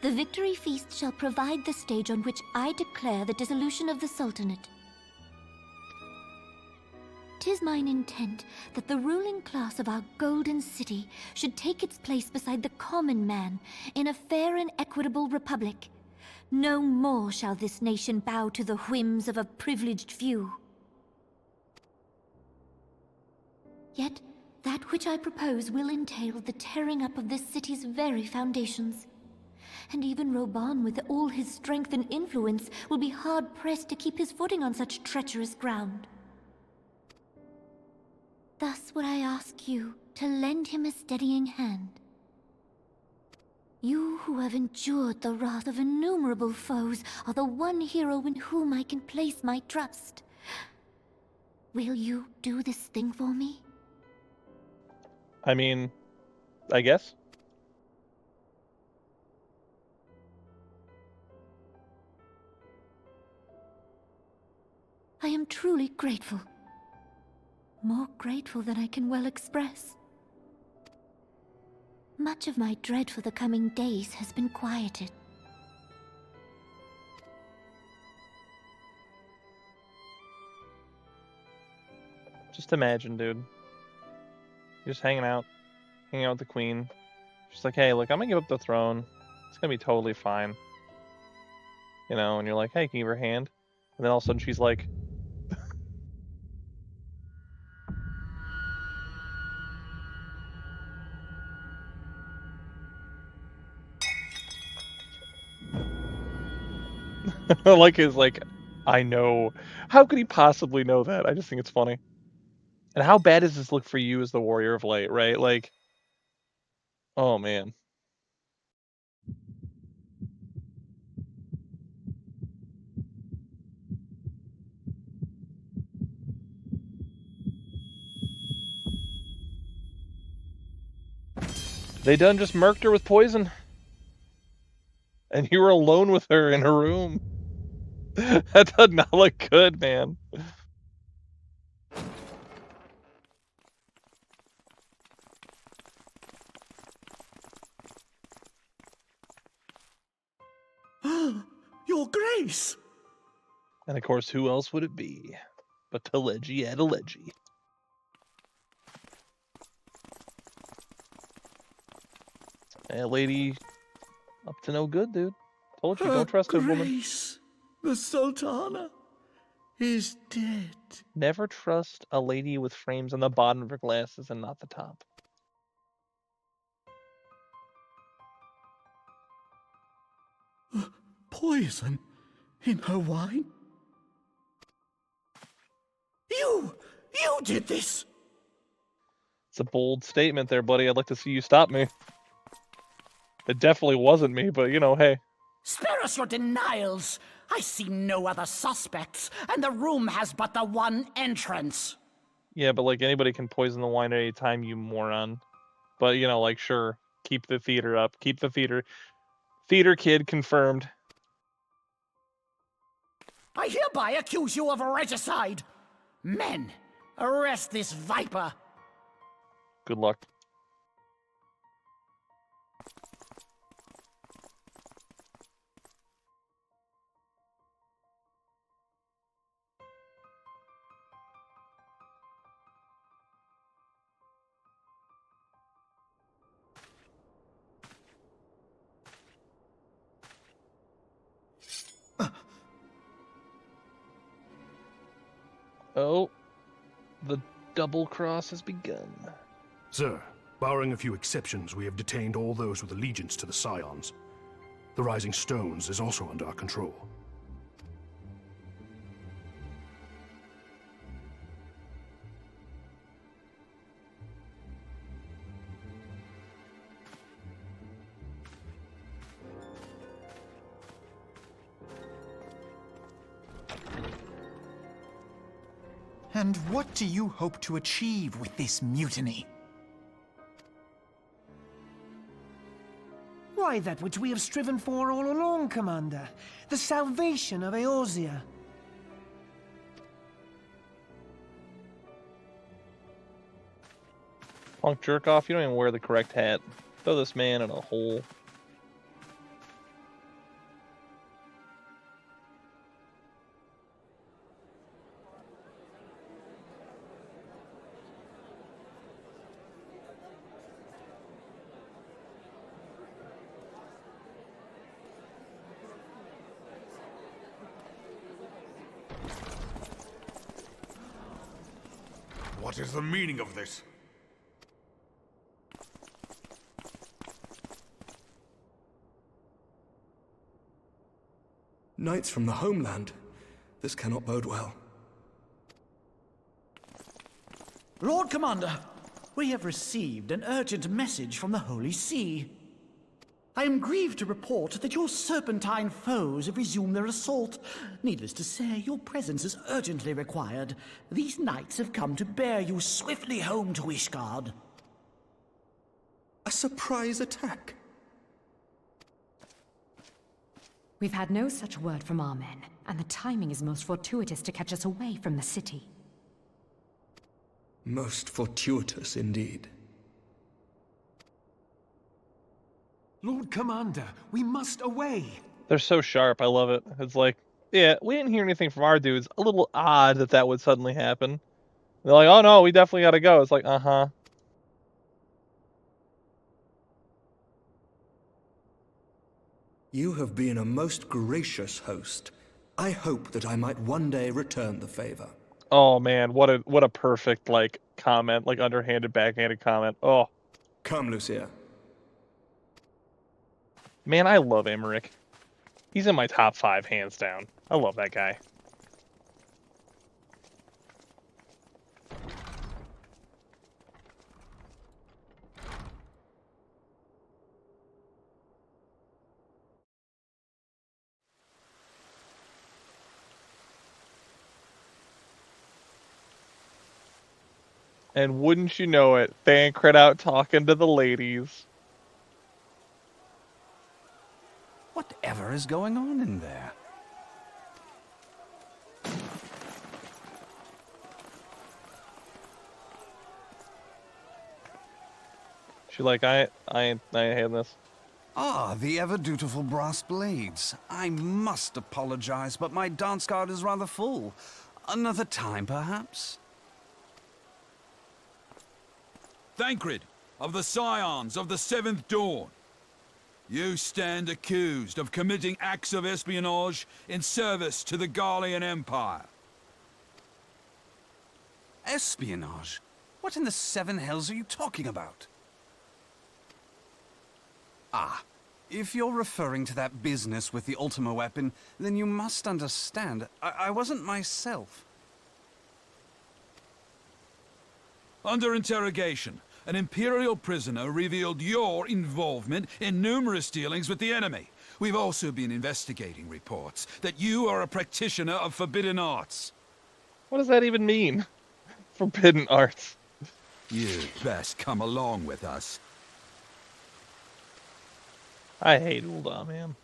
The victory feast shall provide the stage on which I declare the dissolution of the Sultanate. 'Tis mine intent that the ruling class of our golden city should take its place beside the common man in a fair and equitable republic. No more shall this nation bow to the whims of a privileged few. Yet, that which I propose will entail the tearing up of this city's very foundations. And even Roban, with all his strength and influence, will be hard-pressed to keep his footing on such treacherous ground. Thus would I ask you to lend him a steadying hand. You who have endured the wrath of innumerable foes are the one hero in whom I can place my trust. Will you do this thing for me? I mean, I guess. I am truly grateful. More grateful than I can well express. Much of my dread for the coming days has been quieted. Just imagine, dude. You're just hanging out with the queen. She's like, hey, look, I'm gonna give up the throne. It's gonna be totally fine. You know, and you're like, hey, can you give her a hand? And then all of a sudden she's like, like, I know. How could he possibly know that? I just think it's funny. And how bad does this look for you as the Warrior of Light, right? Like, oh man. They done just murked her with poison. And you were alone with her in her room. That does not look good, man. Your Grace! And of course, who else would it be but Teleji Adeleji? That lady up to no good, dude. Told you, don't trust her, woman. Grace, the Sultana, is dead. Never trust a lady with frames on the bottom of her glasses and not the top. Poison in her wine? You did this! It's a bold statement there, buddy. I'd like to see you stop me. It definitely wasn't me, but you know, hey. Spare us your denials! I see no other suspects, and the room has but the one entrance. Yeah, but like anybody can poison the wine at any time, you moron. But you know, like sure, keep the theater up. Keep the theater. Theater kid confirmed. I hereby accuse you of regicide. Men, arrest this viper. Good luck. Oh, the double cross has begun. Sir, barring a few exceptions, we have detained all those with allegiance to the Scions. The Rising Stones is also under our control. And what do you hope to achieve with this mutiny? Why, that which we have striven for all along, Commander. The salvation of Eorzea. Punk jerk off, you don't even wear the correct hat. Throw this man in a hole. What is the meaning of this? Knights from the homeland. This cannot bode well. Lord Commander, we have received an urgent message from the Holy See. I am grieved to report that your serpentine foes have resumed their assault. Needless to say, your presence is urgently required. These knights have come to bear you swiftly home to Ishgard. A surprise attack? We've had no such word from our men, and the timing is most fortuitous to catch us away from the city. Most fortuitous indeed. Lord Commander, we must away. They're so sharp, I love it. It's like, yeah, we didn't hear anything from our dudes. A little odd that that would suddenly happen. They're like, oh no, we definitely gotta go. It's like, uh-huh. You have been a most gracious host. I hope that I might one day return the favor. Oh man, what a perfect like comment, like underhanded, backhanded comment. Oh. Come, Lucia. Man, I love Emmerich. He's in my top 5, hands down. I love that guy. And wouldn't you know it, Thancred out talking to the ladies. Whatever is going on in there? She like, I ain't had this. Ah, the ever-dutiful brass blades. I must apologize, but my dance card is rather full. Another time, perhaps? Thancred, of the Scions of the Seventh Dawn. You stand accused of committing acts of espionage in service to the Garlean Empire. Espionage? What in the seven hells are you talking about? Ah, if you're referring to that business with the Ultima weapon, then you must understand, I wasn't myself. Under interrogation, an Imperial prisoner revealed your involvement in numerous dealings with the enemy. We've also been investigating reports that you are a practitioner of forbidden arts. What does that even mean? Forbidden arts. You'd best come along with us. I hate Ulda, man.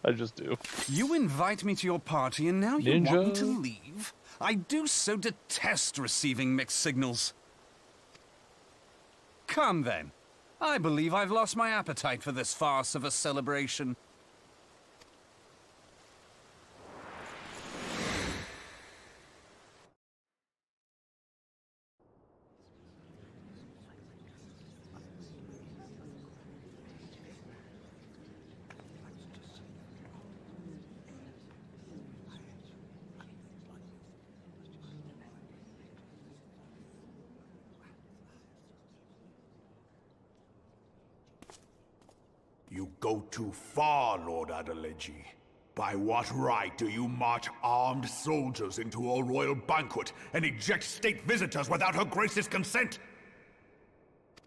I just do. You invite me to your party and now you want me to leave? I do so detest receiving mixed signals. Come then. I believe I've lost my appetite for this farce of a celebration. You go too far, Lord Adeleji. By what right do you march armed soldiers into a royal banquet and eject state visitors without her grace's consent?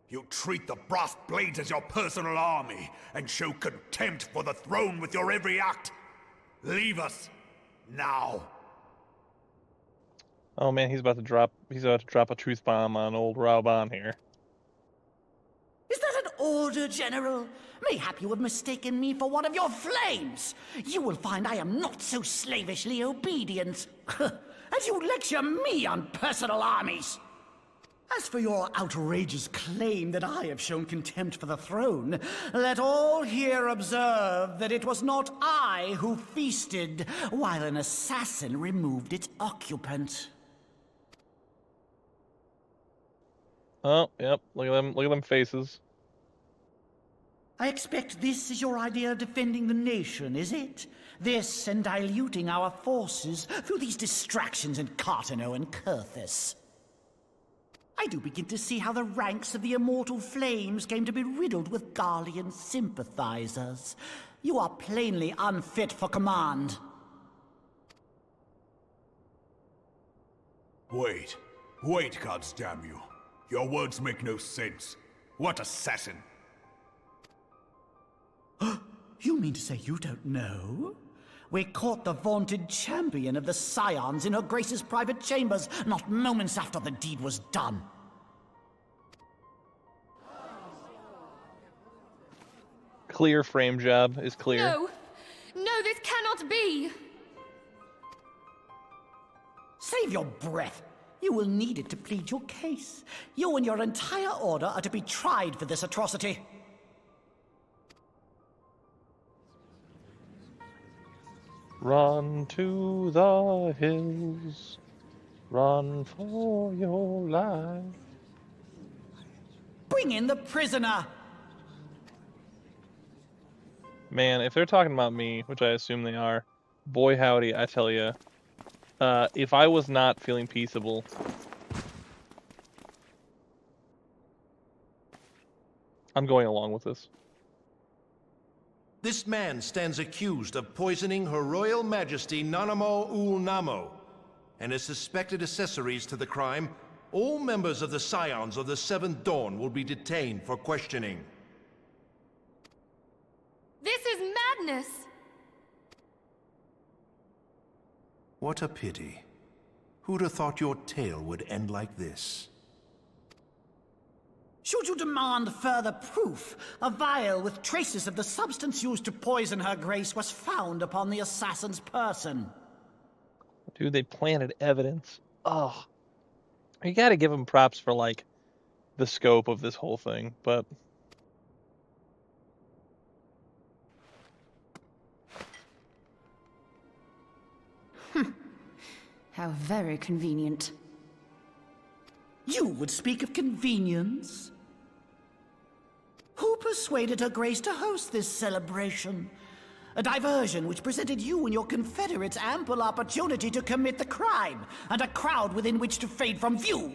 You treat the brass blades as your personal army and show contempt for the throne with your every act. Leave us now. Oh man, he's about to drop a truth bomb on old Raoban here. Is that an order, General? Mayhap you have mistaken me for one of your flames. You will find I am not so slavishly obedient. As you lecture me on personal armies. As for your outrageous claim that I have shown contempt for the throne, let all here observe that it was not I who feasted while an assassin removed its occupant. Oh, yep. Look at them faces. I expect this is your idea of defending the nation, is it? This and diluting our forces through these distractions in Cartano and Kurthis. I do begin to see how the ranks of the Immortal Flames came to be riddled with Garlean sympathizers. You are plainly unfit for command. Wait, goddamn you. Your words make no sense. What assassin? You mean to say you don't know? We caught the vaunted champion of the Scions in her Grace's private chambers, not moments after the deed was done. Clear frame job is clear. No! No, this cannot be! Save your breath. You will need it to plead your case. You and your entire order are to be tried for this atrocity. Run to the hills. Run for your life. Bring in the prisoner! Man, if they're talking about me, which I assume they are, boy howdy, I tell you. If I was not feeling peaceable, I'm going along with this. This man stands accused of poisoning Her Royal Majesty Nanamo Ul Namo, and as suspected accessories to the crime, all members of the Scions of the Seventh Dawn will be detained for questioning. This is madness! What a pity. Who'd have thought your tale would end like this? Should you demand further proof, a vial with traces of the substance used to poison her grace was found upon the assassin's person. Dude, they planted evidence. Oh. You gotta give them props for, like, the scope of this whole thing, but... How very convenient. You would speak of convenience? Who persuaded her grace to host this celebration? A diversion which presented you and your confederates ample opportunity to commit the crime, and a crowd within which to fade from view.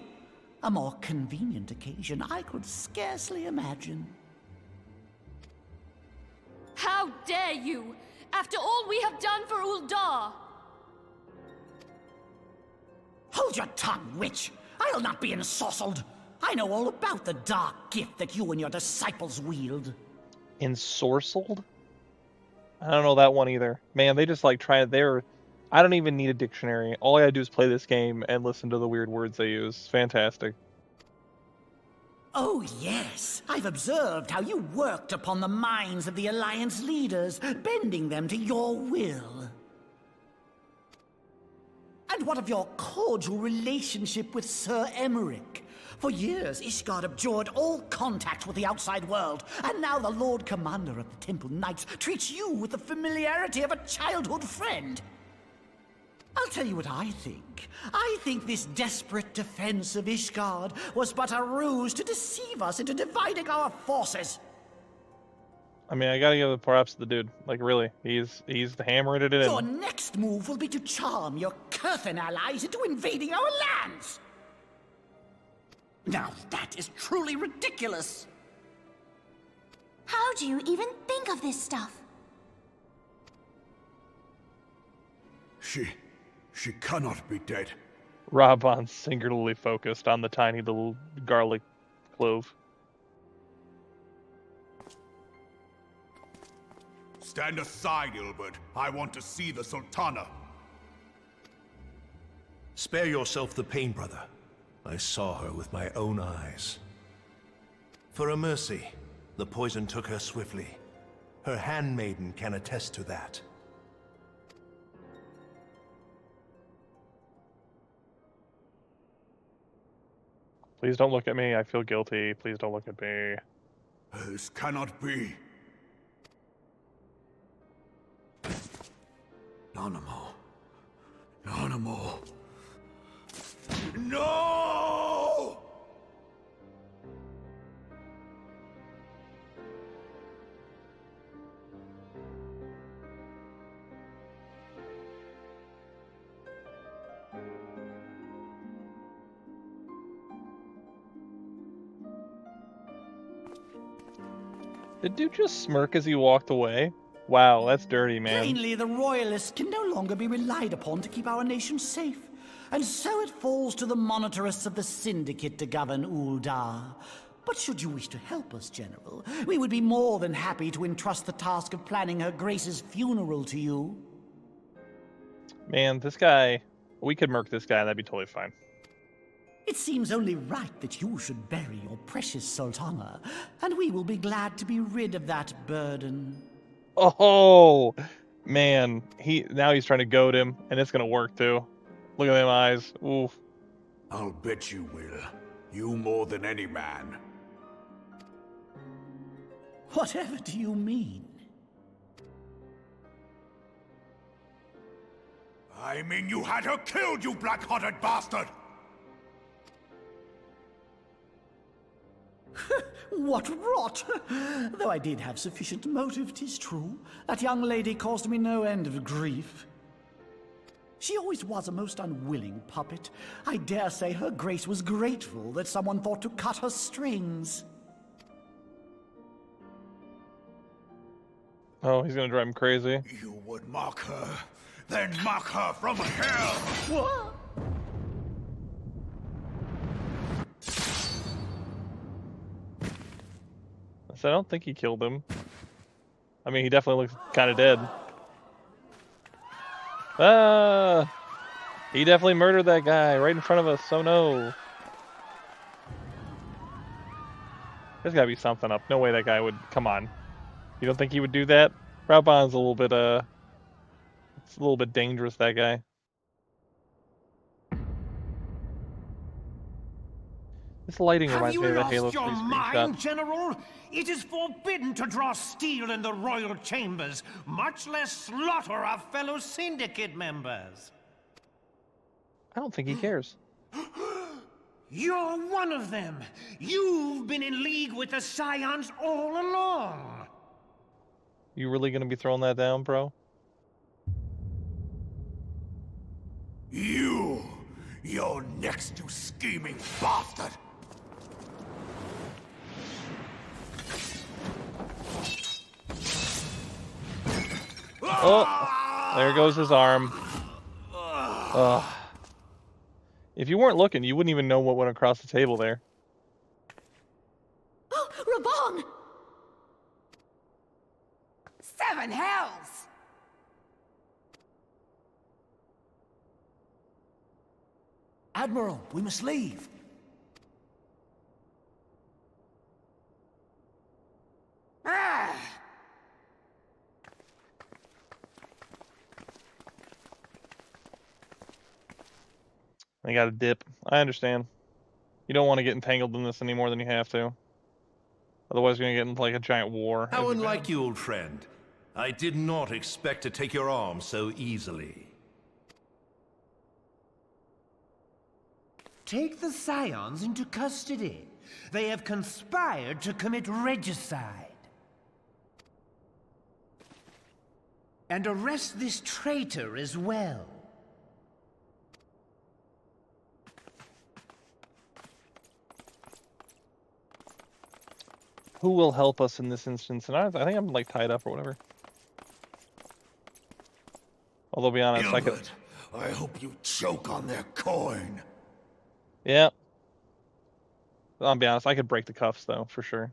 A more convenient occasion I could scarcely imagine. How dare you! After all we have done for Uldar! Hold your tongue, witch! I'll not be ensorcelled! I know all about the dark gift that you and your disciples wield. Ensorcelled? I don't know that one either. Man, they just like try their... I don't even need a dictionary. All I gotta do is play this game and listen to the weird words they use. It's fantastic. Oh yes, I've observed how you worked upon the minds of the Alliance leaders, bending them to your will. And what of your cordial relationship with Sir Emmerich? For years, Ishgard abjured all contact with the outside world, and now the Lord Commander of the Temple Knights treats you with the familiarity of a childhood friend. I'll tell you what I think. I think this desperate defense of Ishgard was but a ruse to deceive us into dividing our forces. I mean, I gotta give the props to the dude. Like, really, he's hammering it in. Your next move will be to charm your Kurthan allies into invading our lands. Now that is truly ridiculous. How do you even think of this stuff? She cannot be dead. Raoban's singularly focused on the tiny little garlic clove. Stand aside, Ilbert. I want to see the Sultana. Spare yourself the pain, brother. I saw her with my own eyes. For a mercy, the poison took her swiftly. Her handmaiden can attest to that. Please don't look at me. I feel guilty. Please don't look at me. This cannot be. Nanamo. Nanamo. No! Did dude just smirk as he walked away? Wow, that's dirty, man. Plainly, the Royalists can no longer be relied upon to keep our nation safe. And so it falls to the monitorists of the Syndicate to govern Uldar. But should you wish to help us, General, we would be more than happy to entrust the task of planning Her Grace's funeral to you. Man, this guy... We could murk this guy, that'd be totally fine. It seems only right that you should bury your precious Sultana, and we will be glad to be rid of that burden. Oh, man. Now he's trying to goad him, and it's gonna work, too. Look at them eyes. Oof. I'll bet you will. You more than any man. Whatever do you mean? I mean you had her killed, you black-hearted bastard! What rot! Though I did have sufficient motive, 'tis true. That young lady caused me no end of grief. She always was a most unwilling puppet. I dare say Her Grace was grateful that someone thought to cut her strings. Oh, he's gonna drive him crazy. You would mock her, then mock her from hell! What? So I don't think he killed him. I mean, he definitely looks kind of dead. Ah! He definitely murdered that guy right in front of us, so no. There's gotta be something up. No way that guy would... Come on. You don't think he would do that? Raubon's a little bit, it's a little bit dangerous, that guy. This lighting reminds me of the Halo 3 screenshot. General? It is forbidden to draw steel in the royal chambers, much less slaughter our fellow Syndicate members. I don't think he cares. You're one of them. You've been in league with the Scions all along. You really gonna be throwing that down, bro? You're next, you scheming bastard! Oh, there goes his arm. Ugh. If you weren't looking, you wouldn't even know what went across the table there. Oh, Raubon! 7 hells! Admiral, we must leave. Ah! I got a dip. I understand. You don't want to get entangled in this any more than you have to. Otherwise, you're going to get into like a giant war. How unlike you, old friend. I did not expect to take your arm so easily. Take the Scions into custody. They have conspired to commit regicide. And arrest this traitor as well. Who will help us in this instance? And I think I'm like tied up or whatever. Although, to be honest, Gilbert, I hope you choke on their coin. Yeah. I'll be honest, I could break the cuffs though, for sure.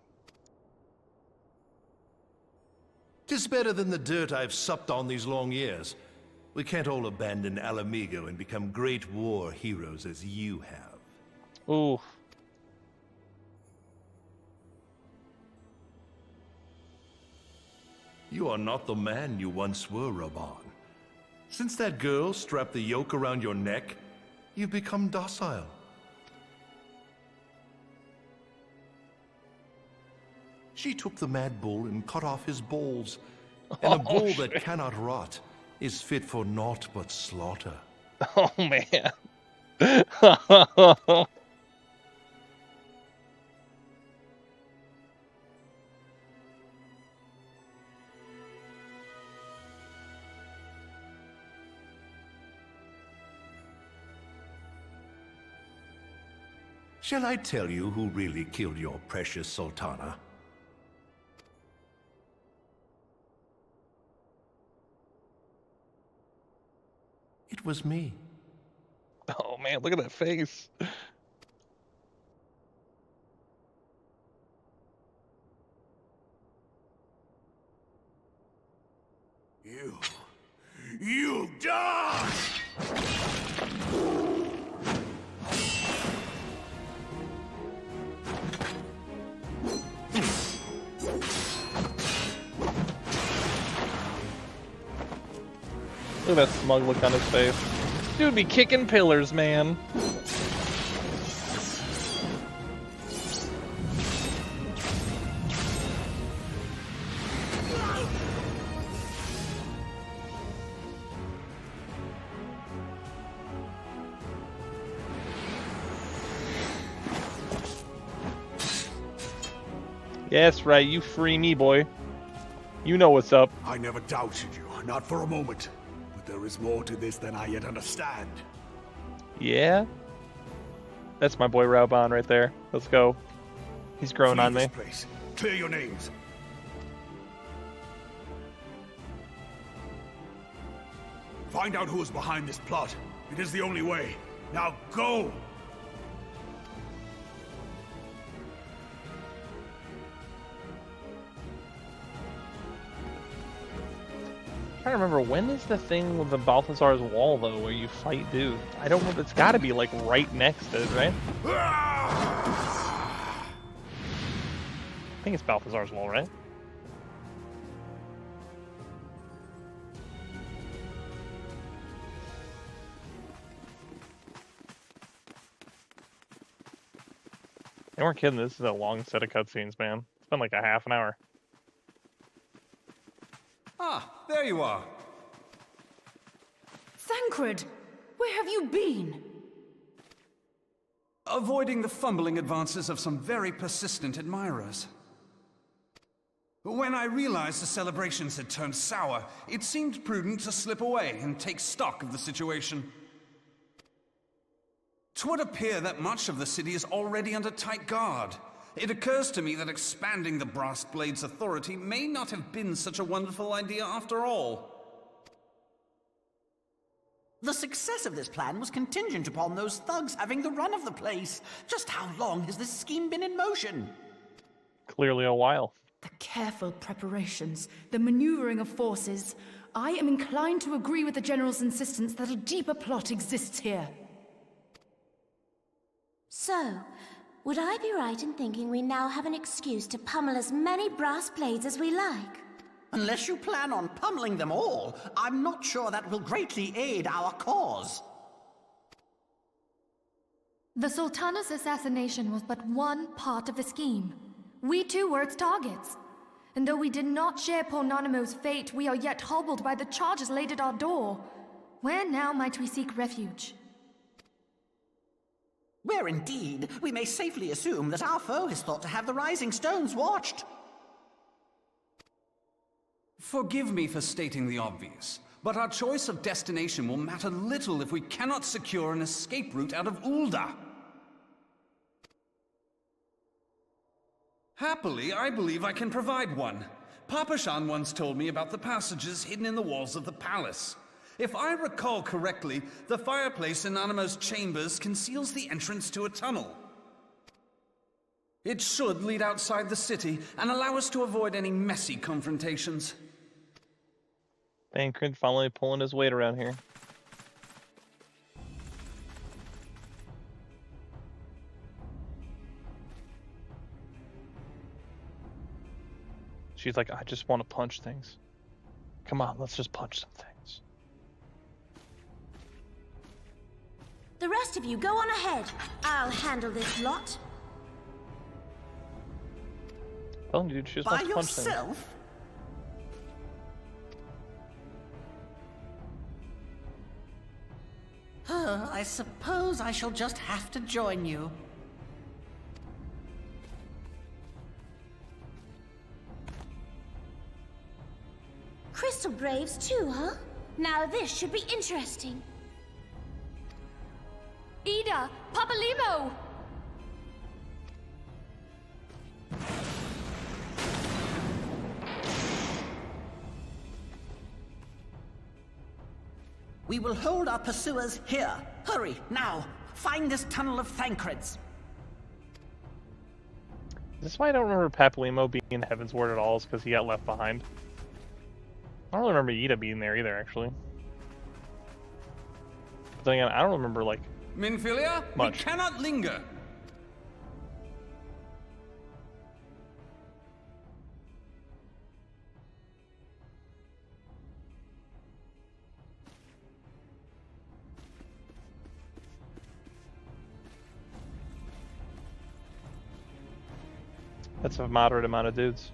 'Tis better than the dirt I've supped on these long years. We can't all abandon Alamigo and become great war heroes as you have. Ooh. You are not the man you once were, Raban. Since that girl strapped the yoke around your neck, you've become docile. She took the mad bull and cut off his balls. And a bull that cannot rot is fit for naught but slaughter. Oh, man. Shall I tell you who really killed your precious Sultana? It was me. Oh, man, look at that face. You die! Look at that smug look on his face. Dude be kicking pillars, man. Yes, right, you free me, boy. You know what's up. I never doubted you, not for a moment. But there is more to this than I yet understand. Yeah? That's my boy Raoban right there. Let's go. He's growing on me. Place. Clear your names. Find out who is behind this plot. It is the only way. Now go! I'm trying to remember, when is the thing with the Balthazar's wall, though, where you fight dude? I don't know. It's got to be, like, right next to it, right? I think it's Balthazar's wall, right? They weren't kidding. This is a long set of cutscenes, man. It's been like a half an hour. Ah, there you are. Thancred, where have you been? Avoiding the fumbling advances of some very persistent admirers. When I realized the celebrations had turned sour, it seemed prudent to slip away and take stock of the situation. 'Twould appear that much of the city is already under tight guard. It occurs to me that expanding the Brass Blade's authority may not have been such a wonderful idea after all. The success of this plan was contingent upon those thugs having the run of the place. Just how long has this scheme been in motion? Clearly a while. The careful preparations, the maneuvering of forces. I am inclined to agree with the General's insistence that a deeper plot exists here. So, would I be right in thinking we now have an excuse to pummel as many brass blades as we like? Unless you plan on pummeling them all, I'm not sure that will greatly aid our cause. The Sultana's assassination was but one part of the scheme. We too were its targets. And though we did not share Pornonimo's fate, we are yet hobbled by the charges laid at our door. Where now might we seek refuge? Where indeed, we may safely assume that our foe is thought to have the Rising Stones watched. Forgive me for stating the obvious, but our choice of destination will matter little if we cannot secure an escape route out of Ul'dah. Happily, I believe I can provide one. Papa Shan once told me about the passages hidden in the walls of the palace. If I recall correctly, the fireplace in Animo's chambers conceals the entrance to a tunnel. It should lead outside the city and allow us to avoid any messy confrontations. Thancred finally pulling his weight around here. She's like, I just want to punch things. Come on, let's just punch some things. The rest of you go on ahead. I'll handle this lot. Telling you, dude, she just By wants to punch things. yourself? I suppose I shall just have to join you. Crystal Braves too, huh? Now this should be interesting. Ida! Papa Limo! We will hold our pursuers here. Hurry, now! Find this tunnel of Thancred's. Is this why I don't remember Papalymo being in Heaven's Ward at all? Is because he got left behind? I don't really remember Ida being there either, actually. But then again, I don't remember, like, Minfilia, we much. cannot linger. That's a moderate amount of dudes.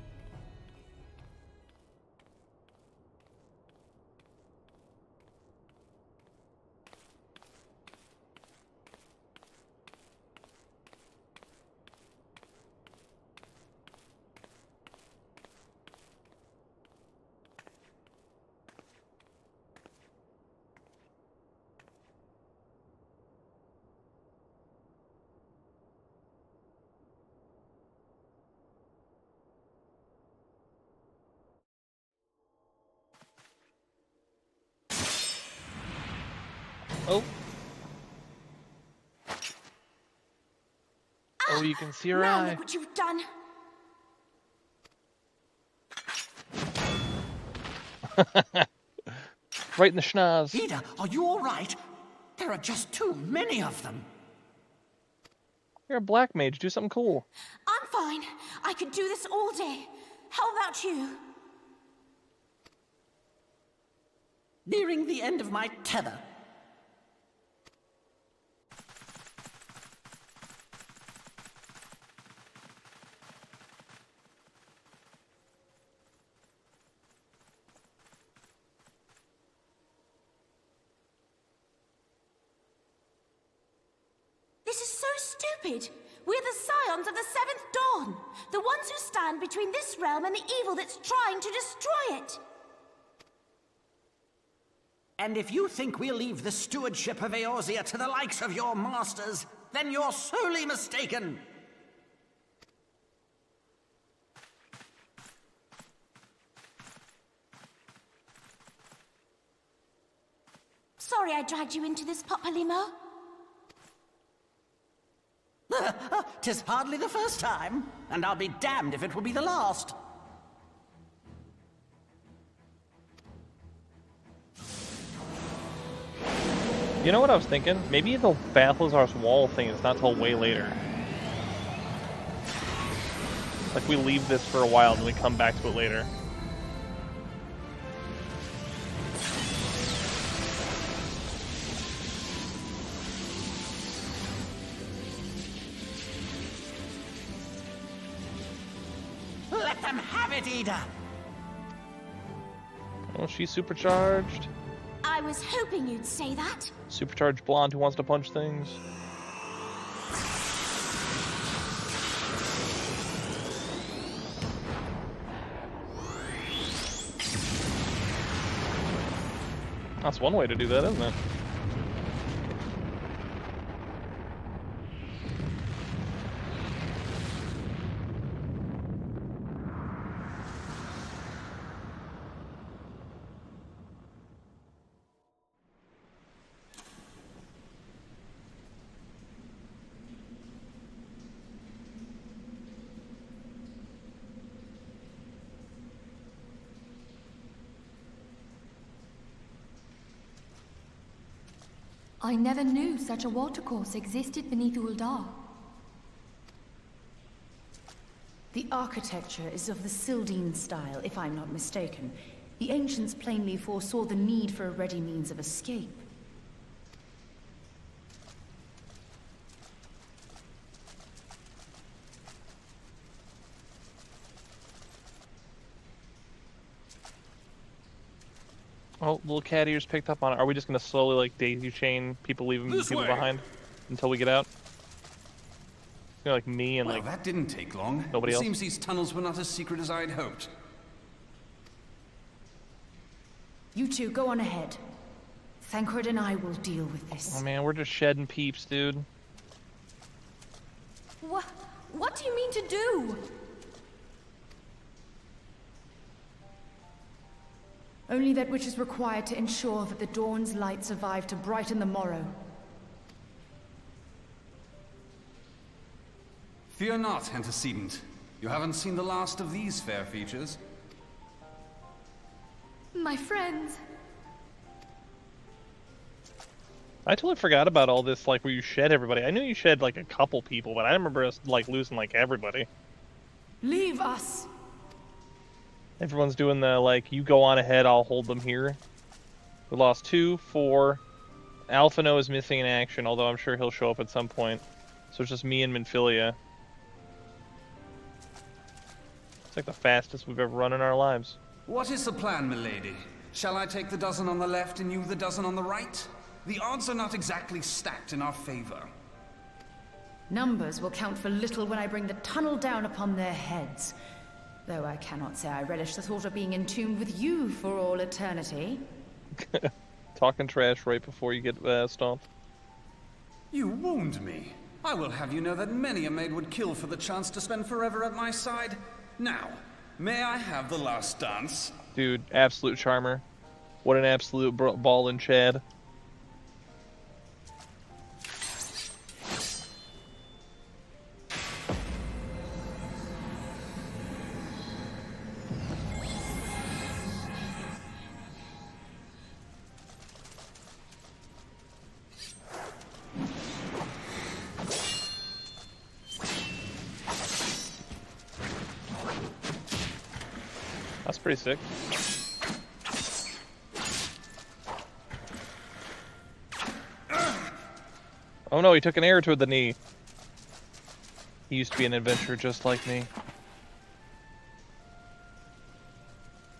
Oh. Oh, you can see her Now eye. look what you've done. Right in the schnoz. Ida, are you all right? There are just too many of them. You're a black mage. Do something cool. I'm fine. I could do this all day. How about you? Nearing the end of my tether. This is so stupid. We're the scions of the Seventh Dawn. The ones who stand between this realm and the evil that's trying to destroy it. And if you think we'll leave the stewardship of Eorzea to the likes of your masters, then you're sorely mistaken. Sorry I dragged you into this, Papalymo. 'Tis hardly the first time, and I'll be damned if it will be the last. You know what I was thinking? Maybe the Balthazar's wall thing is not till way later. Like, we leave this for a while and we come back to it later. Let them have it, Ida! Oh, she's supercharged. I was hoping you'd say that. Supercharged blonde who wants to punch things. That's one way to do that, isn't it? I never knew such a watercourse existed beneath Uldar. The architecture is of the Sildine style, if I'm not mistaken. The ancients plainly foresaw the need for a ready means of escape. Oh, little cat ears picked up on it. Are we just gonna slowly like daisy chain people, leaving people behind until we get out? You know, like me and well, that didn't take long. Nobody else. Seems these tunnels were not as secret as I'd hoped. You two, go on ahead. Thancred and I will deal with this. Oh man, we're just shedding peeps, dude. What do you mean to do? Only that which is required to ensure that the dawn's light survive to brighten the morrow. Fear not, antecedent. You haven't seen the last of these fair features. My friends. I totally forgot about all this, like, where you shed everybody. I knew you shed, like, a couple people, but I remember us, like, losing, like, everybody. Leave us! Everyone's doing the, like, you go on ahead, I'll hold them here. We lost 2, 4. Alphino is missing in action, although I'm sure he'll show up at some point. So it's just me and Minfilia. It's like the fastest we've ever run in our lives. What is the plan, milady? Shall I take the dozen on the left and you the dozen on the right? The odds are not exactly stacked in our favor. Numbers will count for little when I bring the tunnel down upon their heads. Though I cannot say I relish the thought of being entombed with you for all eternity. Talking trash right before you get stomped. You wound me. I will have you know that many a maid would kill for the chance to spend forever at my side. Now, may I have the last dance? Dude, absolute charmer. What an absolute ball and Chad. That's pretty sick. Oh no, he took an arrow to the knee. He used to be an adventurer just like me.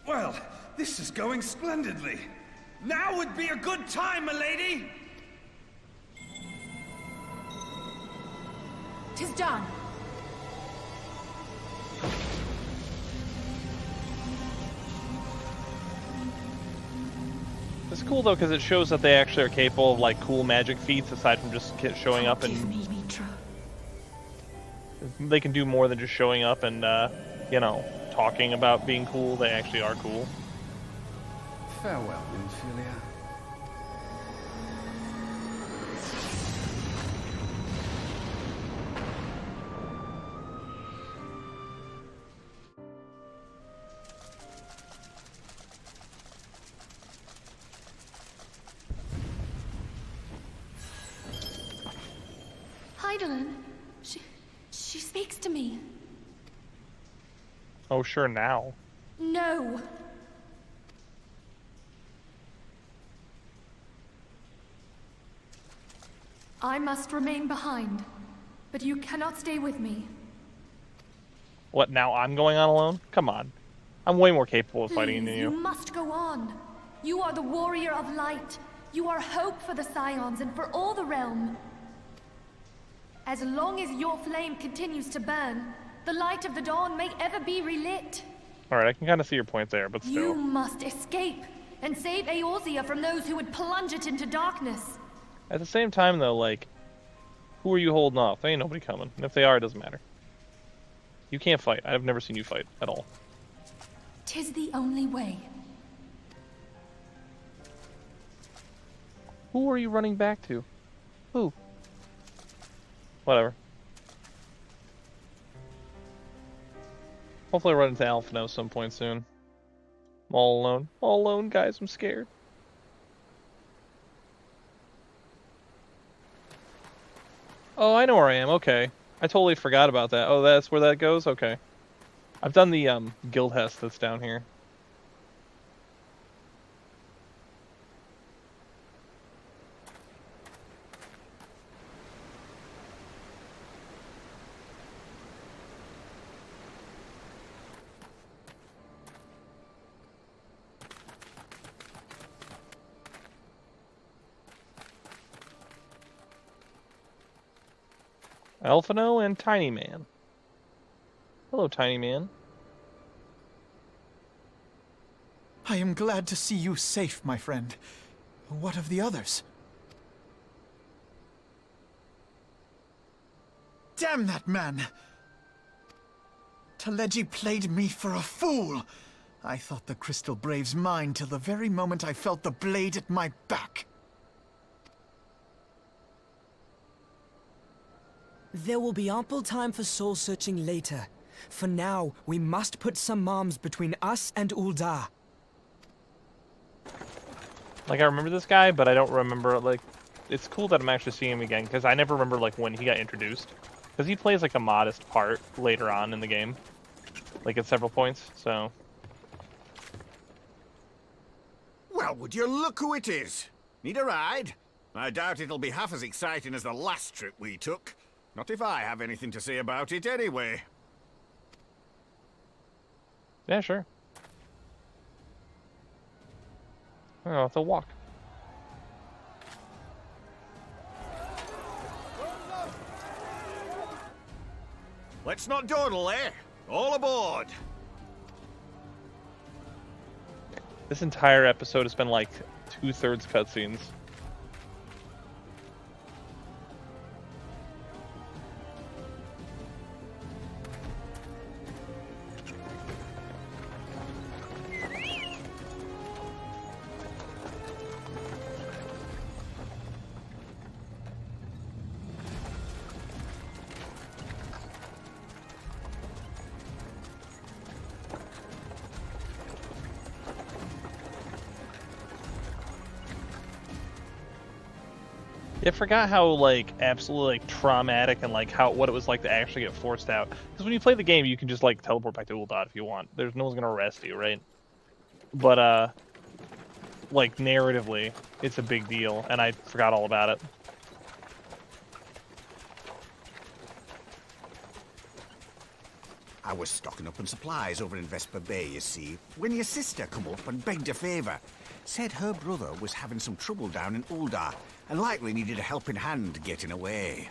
Well, this is going splendidly. Now would be a good time, milady! 'Tis done. It's cool though because it shows that they actually are capable of like cool magic feats aside from just showing up and they can do more than just showing up and you know, talking about being cool. They actually are cool. Farewell, Minfilia. Hydaelyn, she speaks to me. Oh, sure, now. No. I must remain behind, but you cannot stay with me. What, now I'm going on alone? Come on. I'm way more capable of fighting than Please, you. you must go on. You are the warrior of light. You are hope for the Scions and for all the realm. As long as your flame continues to burn, the light of the dawn may ever be relit. Alright, I can kind of see your point there, but still. You must escape and save Eorzea from those who would plunge it into darkness. At the same time, though, like, who are you holding off? There ain't nobody coming. And if they are, it doesn't matter. You can't fight. I've never seen you fight at all. 'Tis the only way. Who are you running back to? Who? Whatever. Hopefully I run into Alphino some point soon. I'm all alone. All alone, guys. I'm scared. Oh, I know where I am. Okay. I totally forgot about that. Oh, that's where that goes? Okay. I've done the guild hest that's down here. Alphino and Tiny Man. Hello, Tiny Man. I am glad to see you safe, my friend. What of the others? Damn that man! Taleji played me for a fool! I thought the Crystal Brave's mine till the very moment I felt the blade at my back. There will be ample time for soul-searching later. For now, we must put some arms between us and Ul'dah. Like, I remember this guy, but I don't remember, like... It's cool that I'm actually seeing him again, because I never remember, like, when he got introduced. Because he plays, like, a modest part later on in the game. Like, at several points, so... Well, would you look who it is? Need a ride? I doubt it'll be half as exciting as the last trip we took. Not if I have anything to say about it anyway. Yeah, sure. Oh, it's a walk. Let's not dawdle, eh? All aboard! This entire episode has been like 2/3 cutscenes. I forgot how like absolutely like traumatic and like what it was like to actually get forced out. Because when you play the game, you can just like teleport back to Ul'dah if you want. There's no one's gonna arrest you, right? But like narratively, it's a big deal, and I forgot all about it. I was stocking up on supplies over in Vesper Bay, you see, when your sister come up and begged a favour. Said her brother was having some trouble down in Ul'dah, and likely needed a helping hand getting away.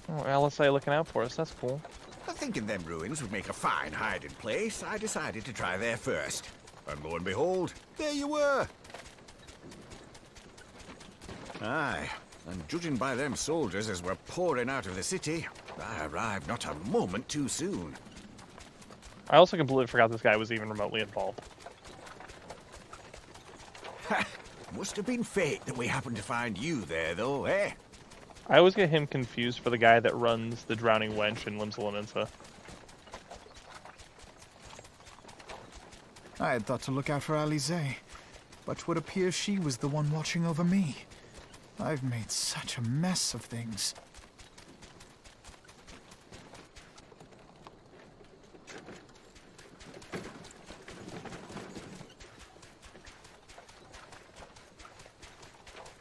Oh, LSA looking out for us, that's cool. Thinking them ruins would make a fine hiding place, I decided to try there first. And lo and behold, there you were. Aye, and judging by them soldiers as were pouring out of the city, I arrived not a moment too soon. I also completely forgot this guy was even remotely involved. Must have been fate that we happened to find you there, though, eh? I always get him confused for the guy that runs the Drowning Wench in Limsa Lominsa. I had thought to look out for Eorzea, but would appear she was the one watching over me. I've made such a mess of things.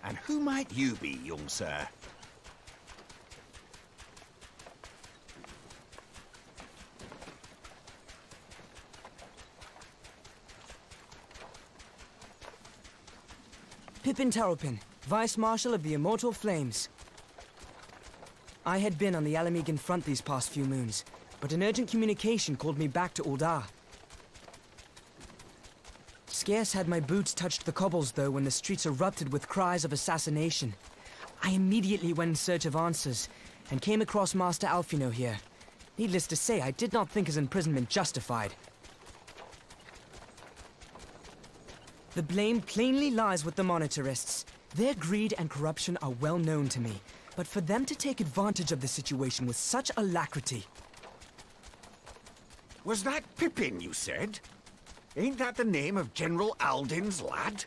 And who might you be, young sir? Pippin Taropin, Vice Marshal of the Immortal Flames. I had been on the Alamegan front these past few moons, but an urgent communication called me back to Ul'dah. Scarce had my boots touched the cobbles, though, when the streets erupted with cries of assassination. I immediately went in search of answers, and came across Master Alphino here. Needless to say, I did not think his imprisonment justified. The blame plainly lies with the Monitarists. Their greed and corruption are well known to me, but for them to take advantage of the situation with such alacrity... Was that Pippin, you said? Ain't that the name of General Alden's lad?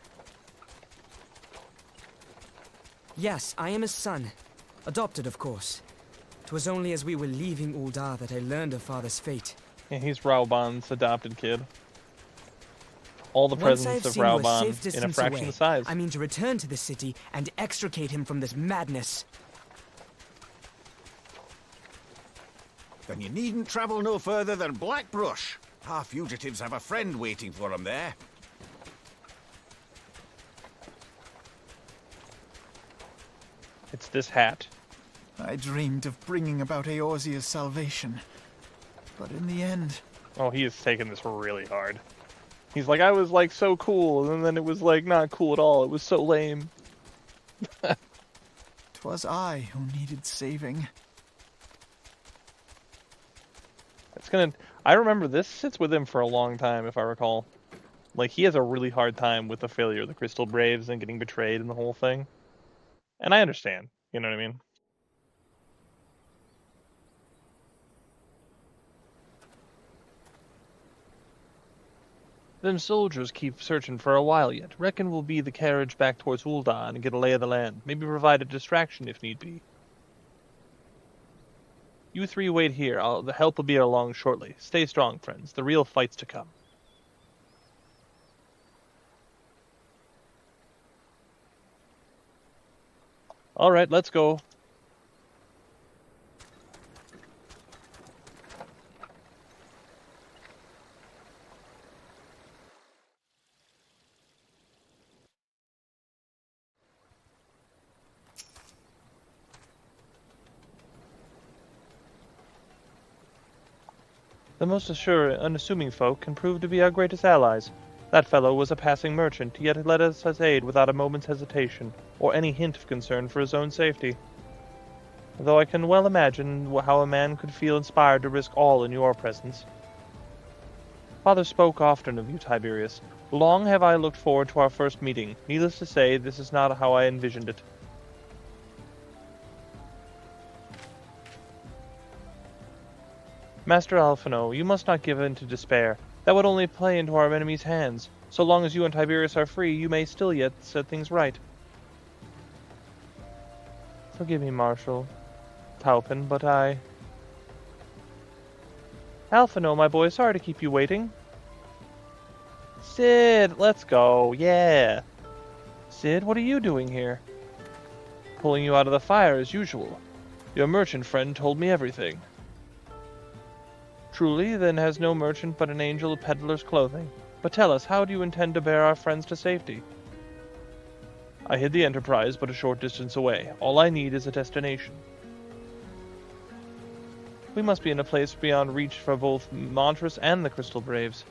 Yes, I am his son. Adopted, of course. 'Twas only as we were leaving Uldar that I learned of father's fate. Yeah, he's Rauban's adopted kid. All the Once presence I've of seen you a Rauban safe in a distance fraction away, of the size. I mean to return to the city and extricate him from this madness. Then you needn't travel no further than Blackbrush. Our fugitives have a friend waiting for them there. It's this hat. I dreamed of bringing about Eorzea's salvation. But in the end... Oh, he is taking this really hard. He's like, I was like so cool, and then it was like not cool at all. It was so lame. 'Twas I who needed saving. I remember this sits with him for a long time, if I recall. Like, he has a really hard time with the failure of the Crystal Braves and getting betrayed and the whole thing. And I understand, you know what I mean? Them soldiers keep searching for a while yet. Reckon we'll be the carriage back towards Uldar and get a lay of the land. Maybe provide a distraction if need be. You three wait here. The help will be along shortly. Stay strong, friends. The real fight's to come. Alright, let's go. The most unassuming folk can prove to be our greatest allies. That fellow was a passing merchant, yet he led us his aid without a moment's hesitation, or any hint of concern for his own safety. Though I can well imagine how a man could feel inspired to risk all in your presence. Father spoke often of you, Tiberius. Long have I looked forward to our first meeting. Needless to say, this is not how I envisioned it. Master Alphino, you must not give in to despair. That would only play into our enemy's hands. So long as you and Tiberius are free, you may still yet set things right. Forgive me, Marshal Taupin, but Alphino, my boy, sorry to keep you waiting. Sid, let's go, yeah. Sid, what are you doing here? Pulling you out of the fire as usual. Your merchant friend told me everything. Truly, then has no merchant but an angel of peddler's clothing. But tell us, how do you intend to bear our friends to safety? I hid the Enterprise but a short distance away. All I need is a destination. We must be in a place beyond reach for both Montrose and the Crystal Braves.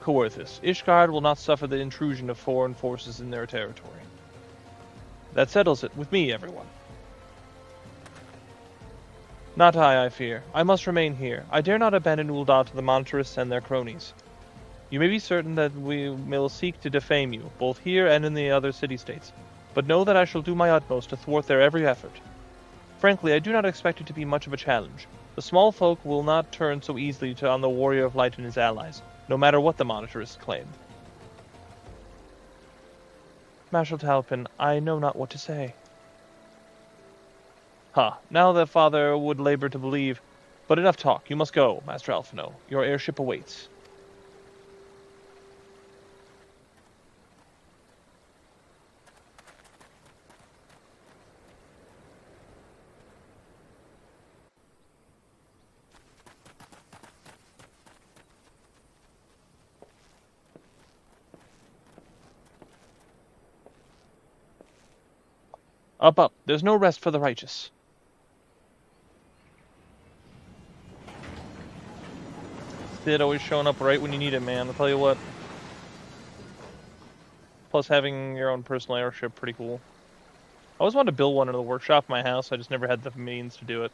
Coerthus. Ishgard will not suffer the intrusion of foreign forces in their territory. That settles it. With me, everyone. Not I fear. I must remain here. I dare not abandon Uldar to the Montrose and their cronies. You may be certain that we will seek to defame you, both here and in the other city-states, but know that I shall do my utmost to thwart their every effort. Frankly, I do not expect it to be much of a challenge. The small folk will not turn so easily on the Warrior of Light and his allies, no matter what the Monitorists claim. Marshal Talpin, I know not what to say. Now that Father would labor to believe. But enough talk. You must go, Master Alphino. Your airship awaits. Up. There's no rest for the righteous. Sid always showing up right when you need it, man. I'll tell you what. Plus having your own personal airship, pretty cool. I always wanted to build one in the workshop in my house. I just never had the means to do it.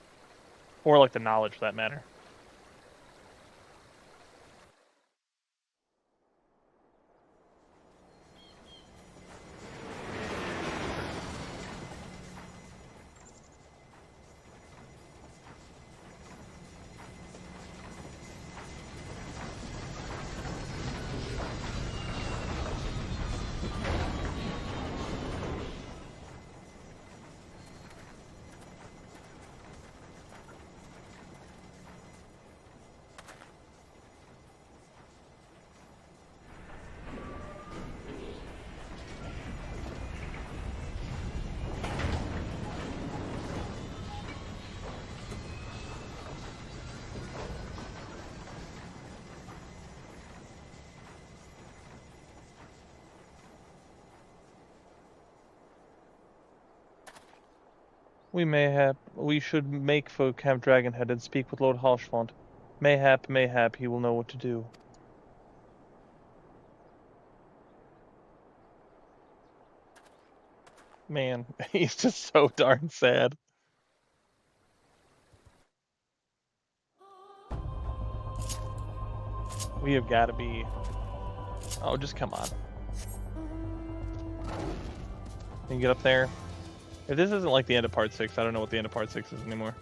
Or, like, the knowledge, for that matter. We should make for Camp Dragonhead and speak with Lord Harshfont. Mayhap he will know what to do. Man, he's just so darn sad. We have got to be... Oh, just come on. Can you get up there? If this isn't like the end of Part 6, I don't know what the end of Part 6 is anymore.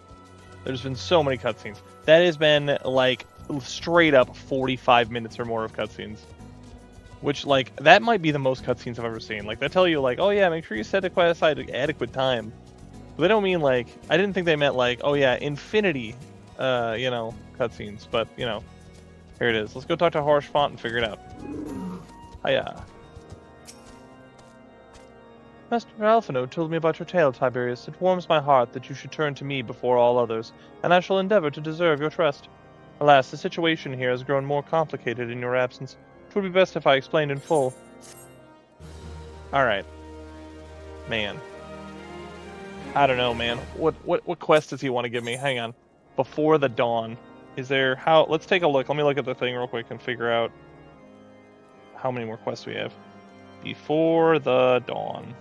There's been so many cutscenes. That has been, like, straight up 45 minutes or more of cutscenes. Which, like, that might be the most cutscenes I've ever seen. Like, they tell you, like, oh yeah, make sure you set aside adequate time. But they don't mean, like, I didn't think they meant, like, oh yeah, infinity, you know, cutscenes. But, you know, here it is. Let's go talk to Harshfont and figure it out. Hiya. Master Alphino told me about your tale, Tiberius. It warms my heart that you should turn to me before all others, and I shall endeavor to deserve your trust. Alas, the situation here has grown more complicated in your absence. It would be best if I explained in full. Alright. Man. I don't know, man. What quest does he want to give me? Hang on. Before the dawn. Is there... how? Let's take a look. Let me look at the thing real quick and figure out how many more quests we have. Before the dawn.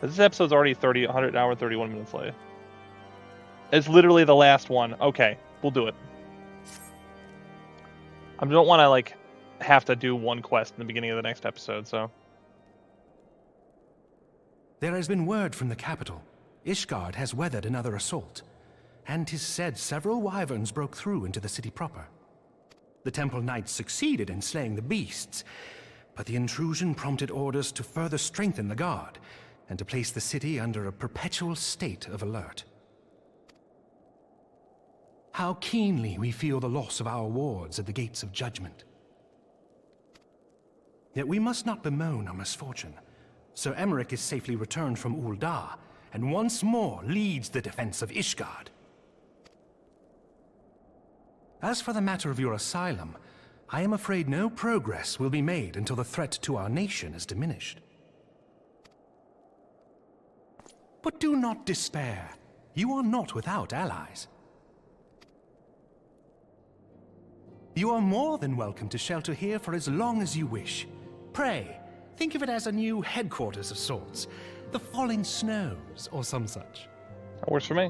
This episode's already 100 hour, 31 minutes late. It's literally the last one. Okay, we'll do it. I don't want to, like, have to do one quest in the beginning of the next episode, so... There has been word from the capital. Ishgard has weathered another assault, and 'tis said several wyverns broke through into the city proper. The temple knights succeeded in slaying the beasts, but the intrusion prompted orders to further strengthen the guard, and to place the city under a perpetual state of alert. How keenly we feel the loss of our wards at the gates of judgment. Yet we must not bemoan our misfortune. Sir Emmerich is safely returned from Ul'dah, and once more leads the defense of Ishgard. As for the matter of your asylum, I am afraid no progress will be made until the threat to our nation is diminished. But do not despair. You are not without allies. You are more than welcome to shelter here for as long as you wish. Pray, think of it as a new headquarters of sorts. The Falling Snows, or some such. That works for me.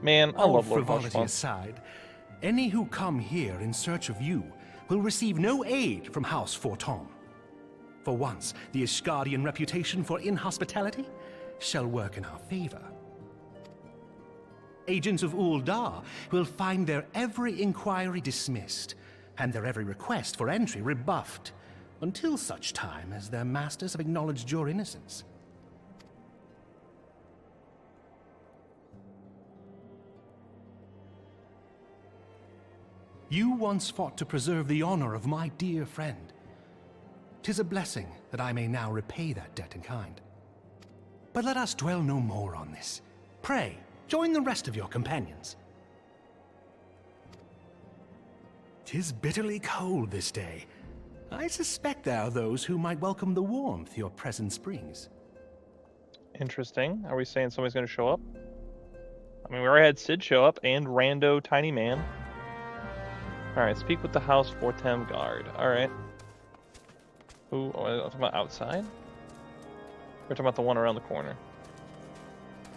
Man, I All love Lord frivolity Harshfont. aside, any who come here in search of you will receive no aid from House Fortom. For once, the Ishgardian reputation for inhospitality shall work in our favor. Agents of Ul'dah will find their every inquiry dismissed, and their every request for entry rebuffed, until such time as their masters have acknowledged your innocence. You once fought to preserve the honor of my dear friend. 'Tis a blessing that I may now repay that debt in kind. But let us dwell no more on this. Pray, join the rest of your companions. 'Tis bitterly cold this day. I suspect there are those who might welcome the warmth your presence brings. Interesting. Are we saying somebody's going to show up? I mean, we already had Sid show up, and Rando Tiny Man. Alright, speak with the House Fortem guard. Alright. Ooh, are we talking about outside? We're talking about the one around the corner.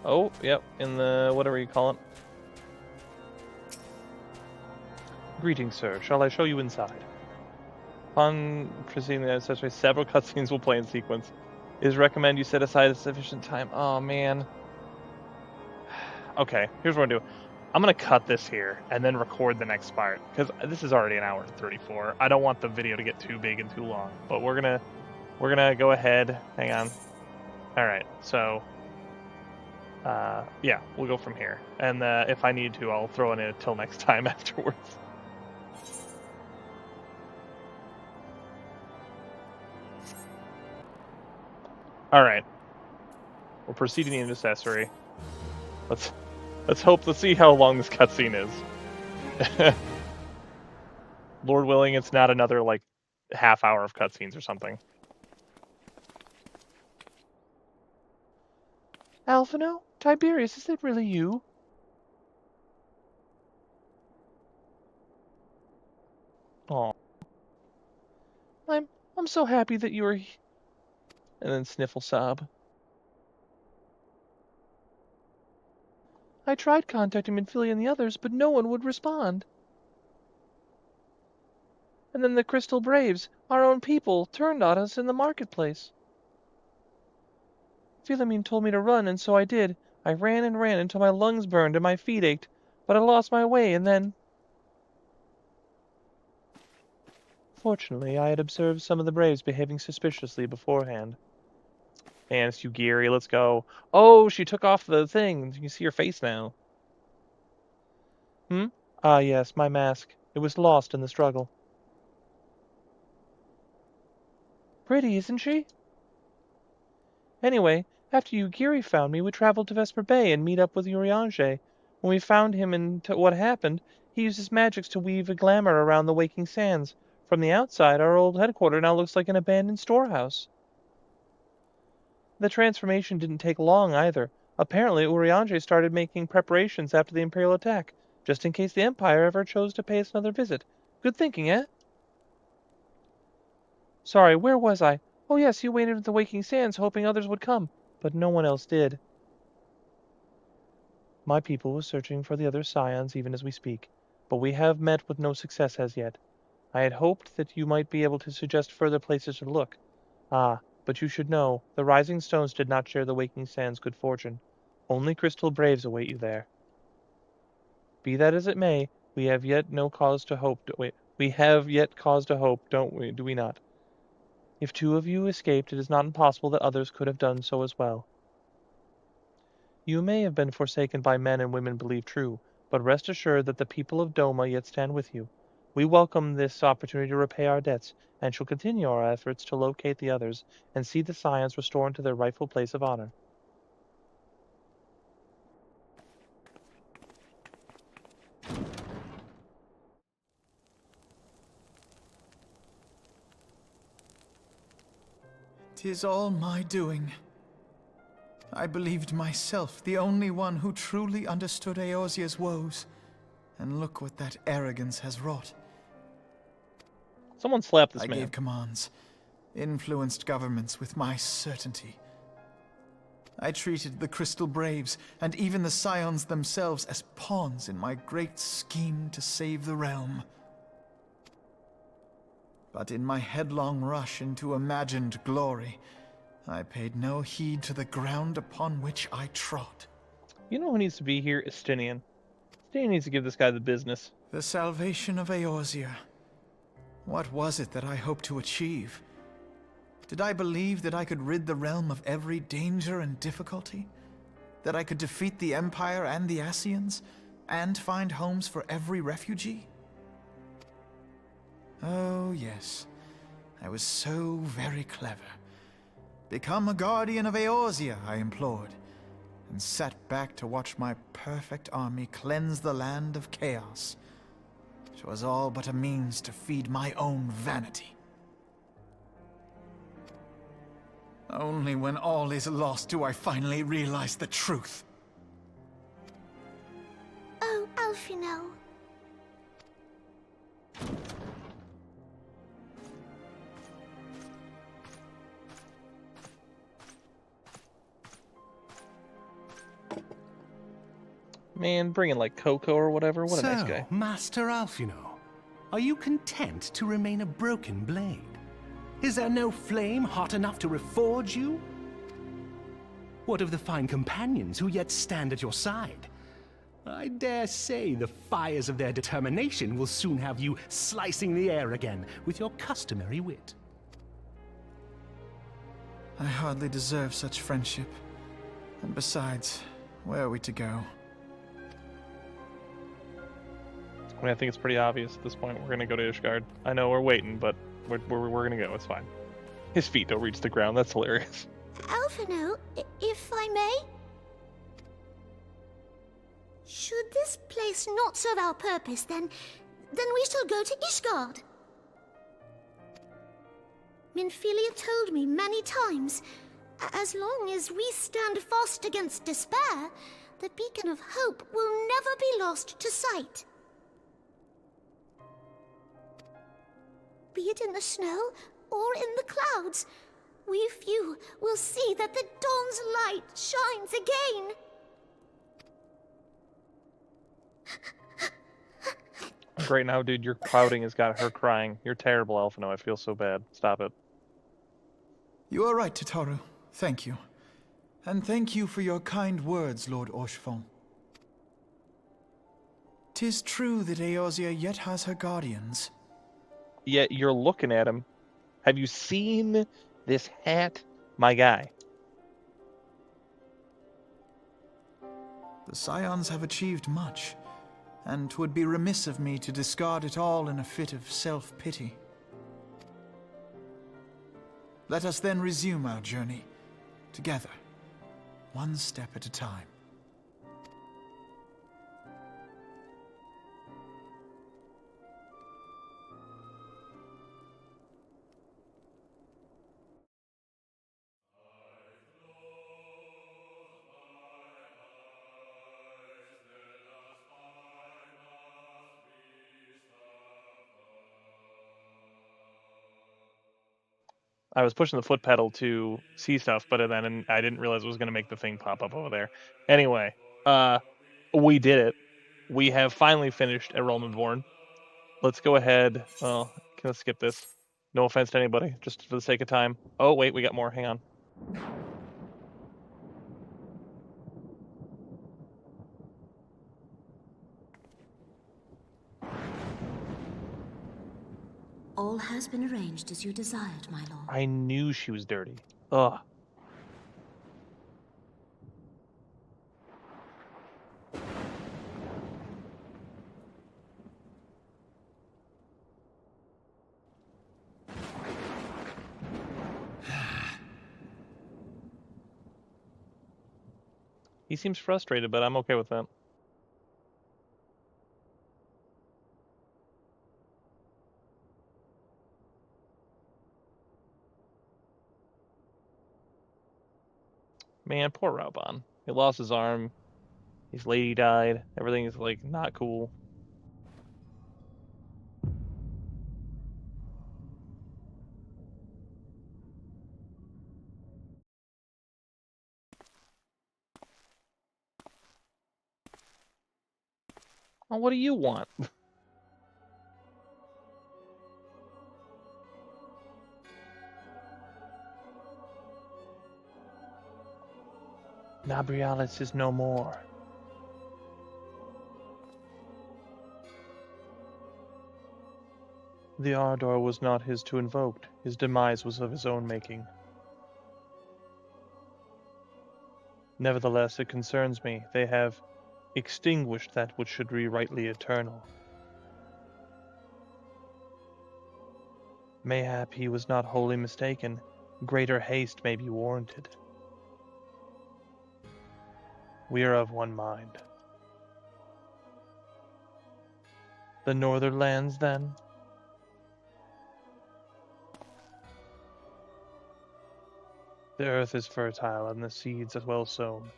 Oh, yep, in the whatever you call it. Greetings, sir. Shall I show you inside? Upon proceeding the accessory, several cutscenes will play in sequence. It is recommended you set aside a sufficient time. Oh, man. Okay, here's what I'm going to do. I'm going to cut this here and then record the next part, because this is already an hour and 34. I don't want the video to get too big and too long, but we're gonna go ahead. Hang on. All right, so yeah, we'll go from here, and if I need to, I'll throw it in until next time afterwards. All right, we're proceeding into accessory. Let's see how long this cutscene is. Lord willing, it's not another, like, half hour of cutscenes or something. Alphino? Tiberius, is it really you? Aw. I'm so happy that you were... And then sniffle sob. I tried contacting Minfilia and the others, but no one would respond. And then the Crystal Braves, our own people, turned on us in the marketplace. Philomene told me to run, and so I did. I ran and ran until my lungs burned and my feet ached, but I lost my way, and then... Fortunately, I had observed some of the Braves behaving suspiciously beforehand. Man, it's you, Geary. Let's go. Oh, she took off the thing. You can see her face now. Hmm? Ah, yes, my mask. It was lost in the struggle. Pretty, isn't she? Anyway, after Yugiri found me, we traveled to Vesper Bay and meet up with Eorzea. When we found him and what happened, he used his magics to weave a glamour around the Waking Sands. From the outside, our old headquarters now looks like an abandoned storehouse. The transformation didn't take long either. Apparently, Urianger started making preparations after the Imperial attack, just in case the Empire ever chose to pay us another visit. Good thinking, eh? Sorry, where was I? Oh yes, he waited at the Waking Sands hoping others would come, but no one else did. My people was searching for the other scions even as we speak, but we have met with no success as yet. I had hoped that you might be able to suggest further places to look. Ah, but you should know, the Rising Stones did not share the Waking Sands' good fortune. Only Crystal Braves await you there. Be that as it may, we have yet no cause to hope. We have yet cause to hope, don't we? Do we not? If 2 of you escaped, it is not impossible that others could have done so as well. You may have been forsaken by men and women believed true, but rest assured that the people of Doma yet stand with you. We welcome this opportunity to repay our debts, and shall continue our efforts to locate the others and see the scions restored to their rightful place of honor. "'Tis all my doing. I believed myself the only one who truly understood Eorzea's woes, and look what that arrogance has wrought. Someone slapped this I man. gave commands, influenced governments with my certainty. I treated the Crystal Braves, and even the Scions themselves, as pawns in my great scheme to save the realm. But in my headlong rush into imagined glory, I paid no heed to the ground upon which I trod. You know who needs to be here? Estinian. Estinian needs to give this guy the business. The salvation of Eorzea. What was it that I hoped to achieve? Did I believe that I could rid the realm of every danger and difficulty? That I could defeat the Empire and the Ascians, and find homes for every refugee? Oh, yes. I was so very clever. Become a guardian of Eorzea, I implored, and sat back to watch my perfect army cleanse the land of chaos. 'Twas all but a means to feed my own vanity. Only when all is lost do I finally realize the truth. Oh, Alphino. Man, bringing like Coco or whatever. What a nice guy. Master Alphino, are you content to remain a broken blade? Is there no flame hot enough to reforge you? What of the fine companions who yet stand at your side? I dare say the fires of their determination will soon have you slicing the air again with your customary wit. I hardly deserve such friendship. And besides, where are we to go? I mean, I think it's pretty obvious at this point. We're gonna go to Ishgard. I know we're waiting, but we're gonna go. It's fine. His feet don't reach the ground. That's hilarious. Alphino, if I may? Should this place not serve our purpose, then we shall go to 'Minfilia told me many times, As long as we stand fast against despair, the beacon of hope will never be lost to sight. Be it in the snow or in the clouds, we few will see that the dawn's light shines again. Great now, dude. Your clouding has got her crying. You're terrible, Alphino. I feel so bad. Stop it. You are right, Tataru. Thank you. And thank you for your kind words, Lord Orchefon. 'Tis true that Eorzea yet has her guardians. Yet you're looking at him. Have you seen this hat? My guy. The Scions have achieved much, and 'twould be remiss of me to discard it all in a fit of self-pity. Let us then resume our journey, together, one step at a time. I was pushing the foot pedal to see stuff, but then I didn't realize it was going to make the thing pop up over there. Anyway, we did it. We have finally finished Enrollment Born. Let's go ahead. Well, can I skip this? No offense to anybody, just for the sake of time. Oh, wait, we got more. Hang on. All has been arranged as you desired, my lord. I knew she was dirty. Ugh. He seems frustrated, but I'm okay with that. Man, poor Raubon. He lost his arm. His lady died. Everything is, like, not cool. Well, what do you want? Nabrialis is no more. The Ardor was not his to invoke. His demise was of his own making. Nevertheless, it concerns me. They have extinguished that which should be rightly eternal. Mayhap he was not wholly mistaken. Greater haste may be warranted. We are of one mind. The northern lands, then? The earth is fertile, and the seeds as well sown.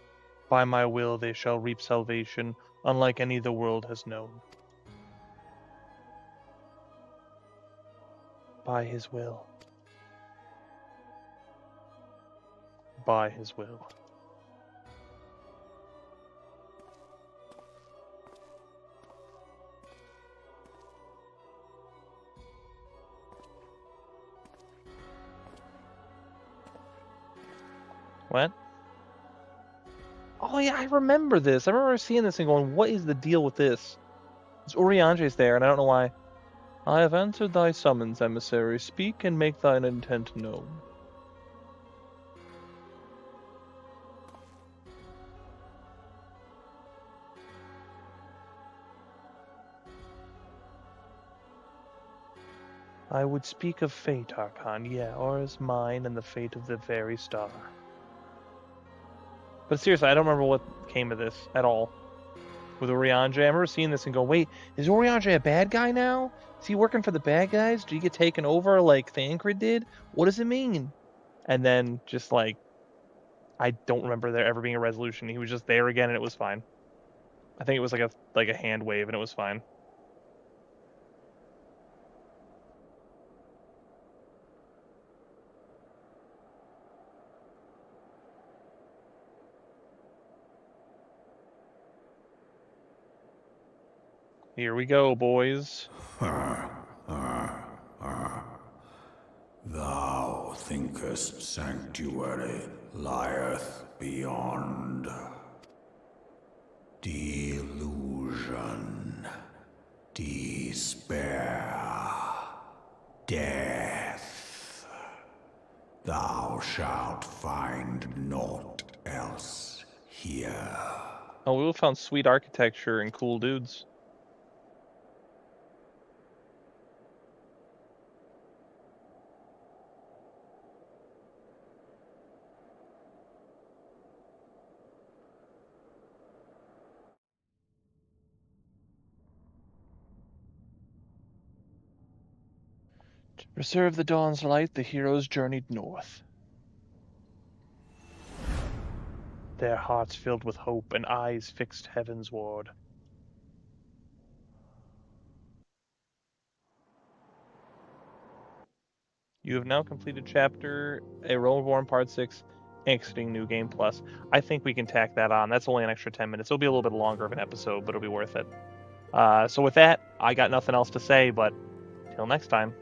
By my will they shall reap salvation, unlike any the world has known. By his will. By his will. What? Oh yeah, I remember this. I remember seeing this and going, what is the deal with this? It's Urianger's there, and I don't know why. I have answered thy summons, emissary. Speak and make thine intent known. I would speak of fate, Archon, yeah, or as mine and the fate of the very star. But seriously, I don't remember what came of this at all. With Urianger, I remember seeing this and go, wait, is Urianger a bad guy now? Is he working for the bad guys? Did he get taken over like Thancred did? What does it mean? And then just like I don't remember there ever being a resolution. He was just there again, and it was fine. I think it was like a hand wave, and it was fine. Here we go, boys. Thou thinkest sanctuary lieth beyond. Delusion, despair, death. Thou shalt find naught else here. Oh, we found sweet architecture and cool dudes. To preserve the dawn's light, the heroes journeyed north. Their hearts filled with hope and eyes fixed heavensward. You have now completed chapter A Realm Reborn Part 6, Exiting New Game Plus. I think we can tack that on. That's only an extra 10 minutes. It'll be a little bit longer of an episode, but it'll be worth it. So with that, I got nothing else to say, but till next time.